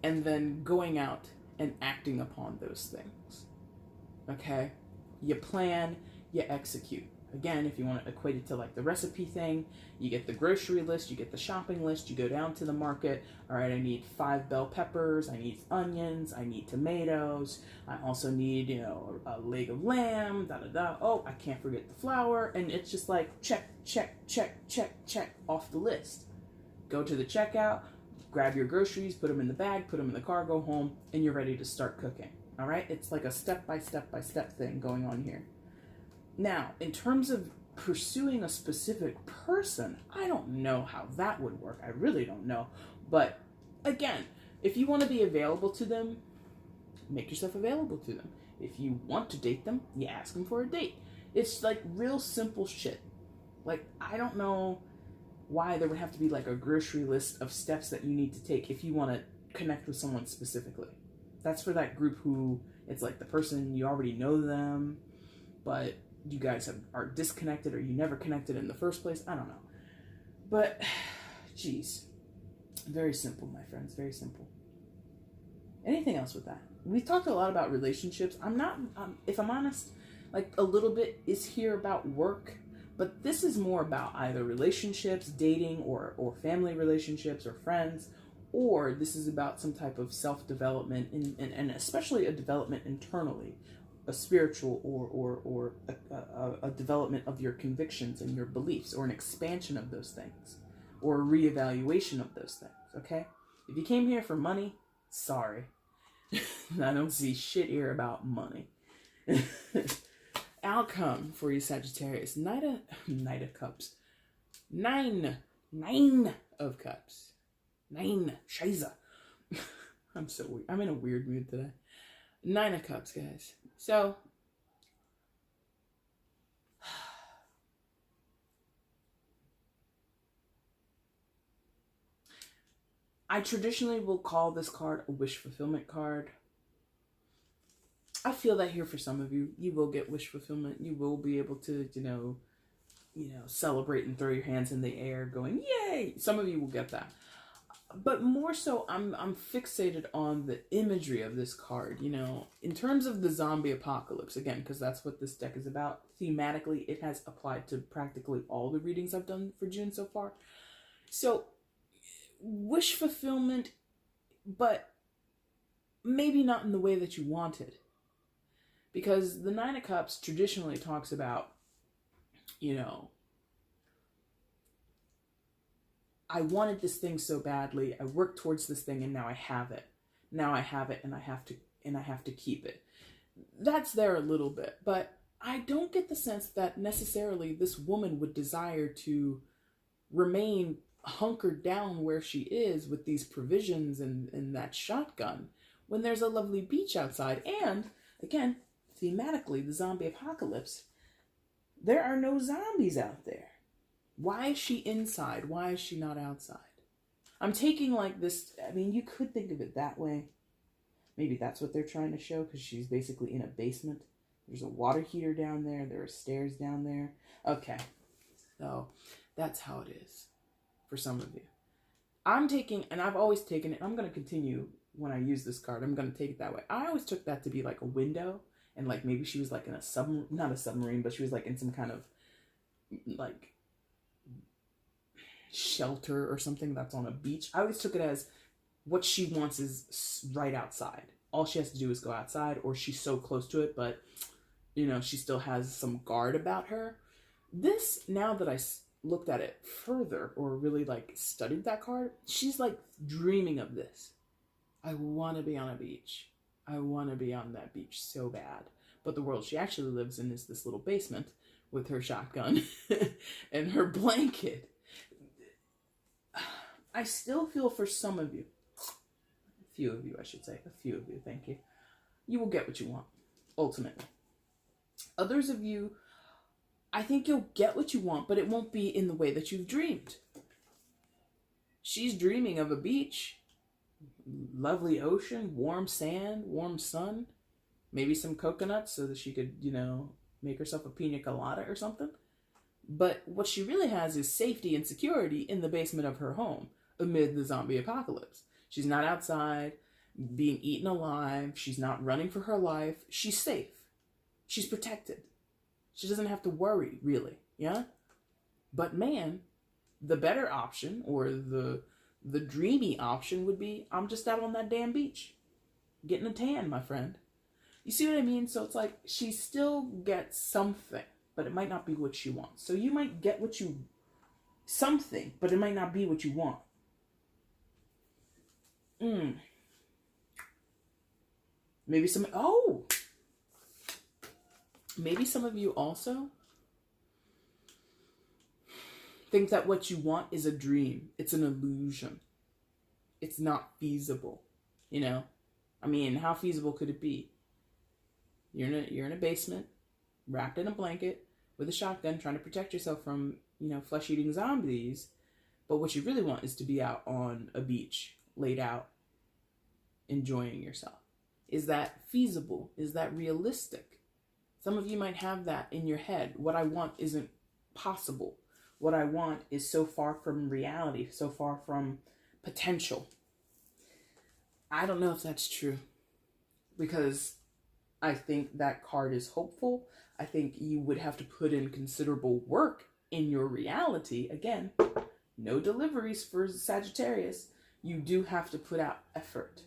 and then going out and acting upon those things. Okay? You plan, you execute. Again, if you want to equate it to like the recipe thing, you get the grocery list, you get the shopping list, you go down to the market. All right, I need 5 bell peppers, I need onions, I need tomatoes, I also need, a leg of lamb, da da da. Oh, I can't forget the flour. And it's just like check, check, check, check, check off the list. Go to the checkout, grab your groceries, put them in the bag, put them in the car, go home, and you're ready to start cooking. All right, it's like a step by step by step thing going on here. Now, in terms of pursuing a specific person, I don't know how that would work. I really don't know. But again, if you want to be available to them, make yourself available to them. If you want to date them, you ask them for a date. It's like real simple shit. Like, I don't know why there would have to be like a grocery list of steps that you need to take if you want to connect with someone specifically. That's for that group who it's like the person, you already know them, but you guys are disconnected or you never connected in the first place. I don't know. But, geez. Very simple, my friends. Very simple. Anything else with that? We've talked a lot about relationships. If I'm honest, like a little bit is here about work. But this is more about either relationships, dating, or family relationships or friends. Or this is about some type of self-development and especially a development internally. A spiritual or a development of your convictions and your beliefs, or an expansion of those things, or a reevaluation of those things, okay? If you came here for money, sorry. I don't see shit here about money. Outcome for you Sagittarius. Knight of Cups. Nine of Cups. Scheiße. I'm in a weird mood today. 9 of Cups, guys. So, I traditionally will call this card a wish fulfillment card. I feel that here for some of you. You will get wish fulfillment. You will be able to, celebrate and throw your hands in the air going, yay! Some of you will get that. But more so, I'm fixated on the imagery of this card, in terms of the zombie apocalypse, again, because that's what this deck is about. Thematically, it has applied to practically all the readings I've done for June so far. So, wish fulfillment, but maybe not in the way that you wanted. Because the 9 of Cups traditionally talks about, I wanted this thing so badly. I worked towards this thing and now I have it. Now I have it and I have to keep it. That's there a little bit, but I don't get the sense that necessarily this woman would desire to remain hunkered down where she is with these provisions and that shotgun when there's a lovely beach outside. And again, thematically, the zombie apocalypse, There are no zombies out there. Why is she inside? Why is she not outside? I'm taking like this, I mean, you could think of it that way. Maybe that's what they're trying to show, because she's basically in a basement. There's a water heater down there. There are stairs down there. Okay, so that's how it is for some of you. I'm taking, and I've always taken it, I'm going to continue when I use this card. I'm going to take it that way. I always took that to be like a window, and like maybe she was like in a submarine, not a submarine, but she was like in some kind of like shelter or something that's on a beach. I always took it as what she wants is right outside. All she has to do is go outside, or she's so close to it, but you know, she still has some guard about her. This, now that I looked at it further, or really like studied that card, she's like dreaming of this. I want to be on a beach. I want to be on that beach so bad. But the world she actually lives in is this little basement with her shotgun and her blanket. I still feel for some of you, a few of you, I should say, a few of you, thank you. You will get what you want, ultimately. Others of you, I think you'll get what you want, but it won't be in the way that you've dreamed. She's dreaming of a beach, lovely ocean, warm sand, warm sun, maybe some coconuts so that she could, you know, make herself a pina colada or something. But what she really has is safety and security in the basement of her home amid the zombie apocalypse. She's not outside being eaten alive. She's not running for her life. She's safe. She's protected. She doesn't have to worry, really, yeah? But man, the better option, or the dreamy option, would be, I'm just out on that damn beach, getting a tan, my friend. You see what I mean? So it's like, she still gets something, but it might not be what she wants. So you might get something, but it might not be what you want. Maybe some of you also think that what you want is a dream. It's an illusion. It's not feasible. You know? I mean, how feasible could it be? You're in a basement, wrapped in a blanket, with a shotgun, trying to protect yourself from, you know, flesh-eating zombies. But what you really want is to be out on a beach, laid out, enjoying yourself. Is that feasible? Is that realistic? Some of you might have that in your head. What I want isn't possible. What I want is so far from reality, so far from potential. I don't know if that's true, because I think that card is hopeful. I think you would have to put in considerable work in your reality. Again, no deliveries for Sagittarius. You do have to put out effort.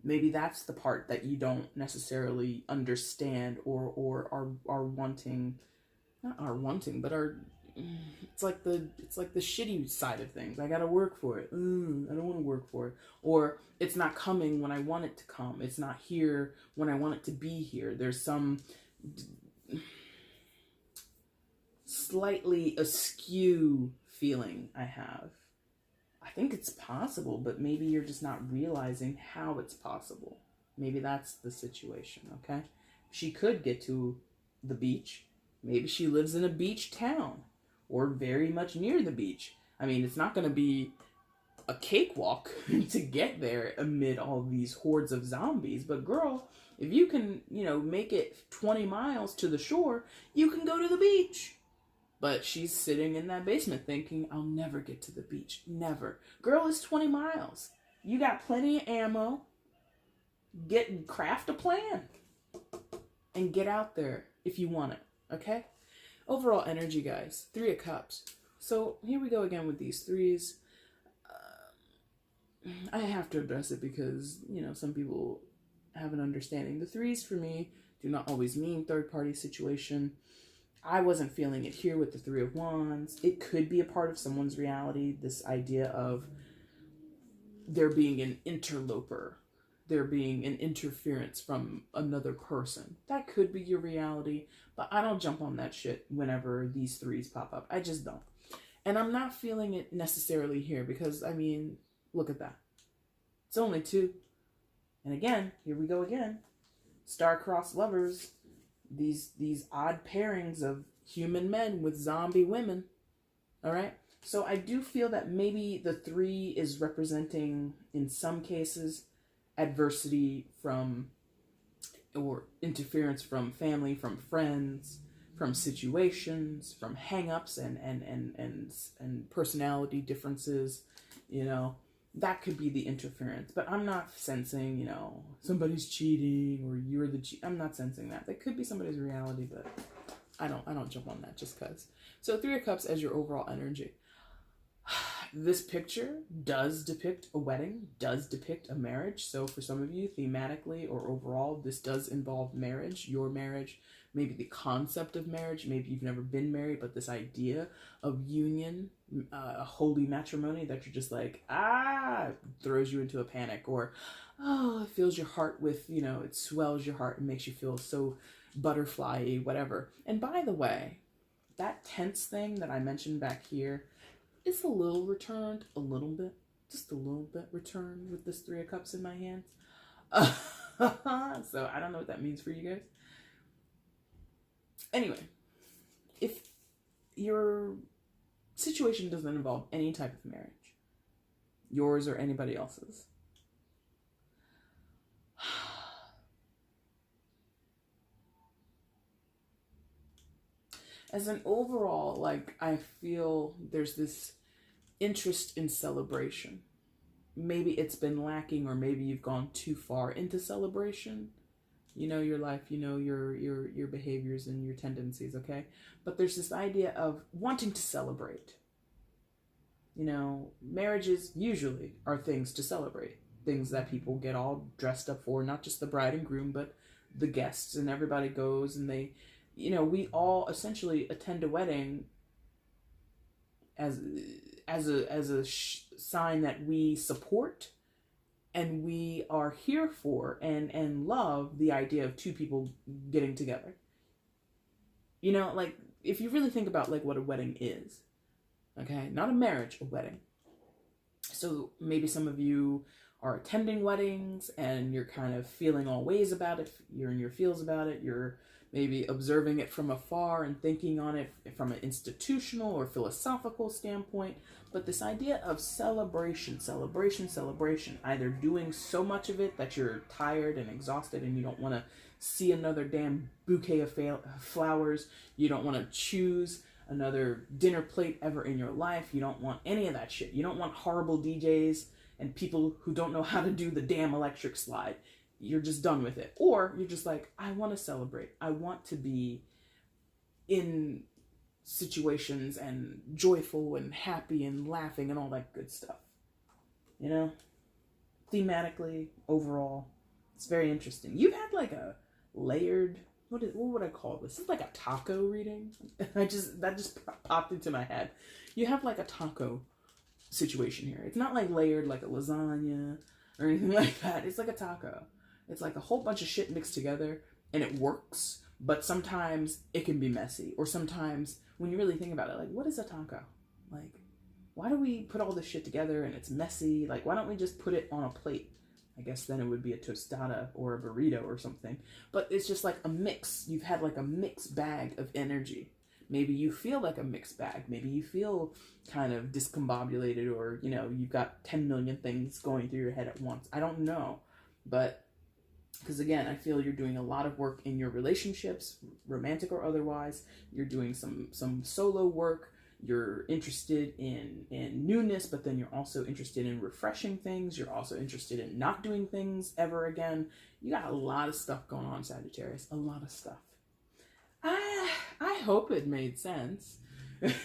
Maybe that's the part that you don't necessarily understand, or are wanting, not are wanting, but are, it's like the shitty side of things. I gotta work for it. I don't want to work for it. Or it's not coming when I want it to come. It's not here when I want it to be here. There's some slightly askew feeling I have. I think it's possible, but maybe you're just not realizing how it's possible. Maybe that's the situation, okay? She could get to the beach. Maybe she lives in a beach town, or very much near the beach. I mean, it's not going to be a cakewalk to get there amid all these hordes of zombies. But girl, if you can, you know, make it 20 miles to the shore, you can go to the beach. But she's sitting in that basement thinking, I'll never get to the beach. Never. Girl, it's 20 miles. You got plenty of ammo. Craft a plan. And get out there if you want it. Okay? Overall energy, guys. 3 of Cups. So here we go again with these threes. I have to address it because, you know, some people have an understanding. The threes for me do not always mean third-party situation. I wasn't feeling it here with the 3 of Wands. It could be a part of someone's reality, this idea of there being an interloper, there being an interference from another person. That could be your reality, but I don't jump on that shit whenever these threes pop up. I just don't. And I'm not feeling it necessarily here because, I mean, look at that. It's only 2. And again, here we go again. Star-crossed lovers. these odd pairings of human men with zombie women. All right. So I do feel that maybe the 3 is representing, in some cases, adversity from, or interference from family, from friends, from situations, from hang-ups and personality differences. You know, that could be the interference. But I'm not sensing, you know, somebody's cheating or you're the I'm not sensing that. That could be somebody's reality, but I don't jump on that just because. So 3 of Cups as your overall energy. This picture does depict a wedding, does depict a marriage. So for some of you, thematically or overall, this does involve marriage, your marriage, maybe the concept of marriage. Maybe you've never been married, but this idea of union, a holy matrimony that you're just like, throws you into a panic, or, it fills your heart with, you know, it swells your heart and makes you feel so butterfly-y, whatever. And by the way, that tense thing that I mentioned back here, it's a little returned, a little bit, just a little bit returned with this 3 of Cups in my hands. So I don't know what that means for you guys. Anyway, if your situation doesn't involve any type of marriage, yours or anybody else's, as an overall, like, I feel there's this interest in celebration. Maybe it's been lacking, or maybe you've gone too far into celebration. You know your life, you know your behaviors and your tendencies, okay? But there's this idea of wanting to celebrate. You know, marriages usually are things to celebrate. Things that people get all dressed up for, not just the bride and groom, but the guests, and everybody goes and they, you know, we all essentially attend a wedding as a sign that we support and we are here for and love the idea of 2 people getting together. You know, like, if you really think about like what a wedding is, okay, not a marriage, a wedding. So maybe some of you are attending weddings and you're kind of feeling all ways about it. You're in your feels about it. You're maybe observing it from afar and thinking on it from an institutional or philosophical standpoint. But this idea of celebration, either doing so much of it that you're tired and exhausted and you don't want to see another damn bouquet of flowers. You don't want to choose another dinner plate ever in your life. You don't want any of that shit. You don't want horrible DJs and people who don't know how to do the damn electric slide. You're just done with it. Or you're just like, I want to celebrate. I want to be in situations and joyful and happy and laughing and all that good stuff. You know? Thematically, overall, it's very interesting. You've had like a layered, what would I call this? It's like a taco reading. That just popped into my head. You have like a taco situation here. It's not like layered like a lasagna or anything like that. It's like a taco. It's like a whole bunch of shit mixed together and it works, but sometimes it can be messy. Or sometimes when you really think about it, like, what is a taco? Like, why do we put all this shit together and it's messy? Like, why don't we just put it on a plate? I guess then it would be a tostada or a burrito or something. But it's just like a mix. You've had like a mixed bag of energy. Maybe you feel like a mixed bag. Maybe you feel kind of discombobulated, or, you know, you've got 10 million things going through your head at once. I don't know. But, because again, I feel you're doing a lot of work in your relationships, romantic or otherwise. You're doing some solo work. You're interested in newness, but then you're also interested in refreshing things. You're also interested in not doing things ever again. You got a lot of stuff going on, Sagittarius. A lot of stuff. I hope it made sense.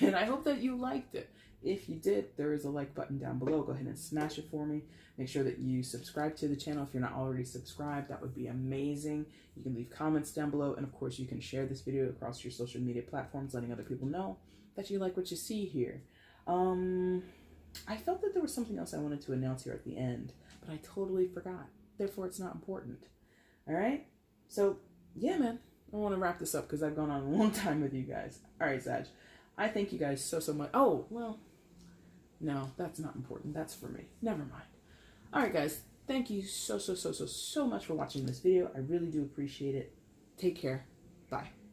And I hope that you liked it. If you did, there is a like button down below. Go ahead and smash it for me. Make sure that you subscribe to the channel if you're not already subscribed. That would be amazing. You can leave comments down below. And of course, you can share this video across your social media platforms, letting other people know that you like what you see here. I felt that there was something else I wanted to announce here at the end, but I totally forgot. Therefore, it's not important. All right? So, yeah, man. I want to wrap this up because I've gone on a long time with you guys. All right, Sag. I thank you guys so much. Oh, well, no, that's not important. That's for me. Never mind. All right, guys. Thank you so much for watching this video. I really do appreciate it. Take care. Bye.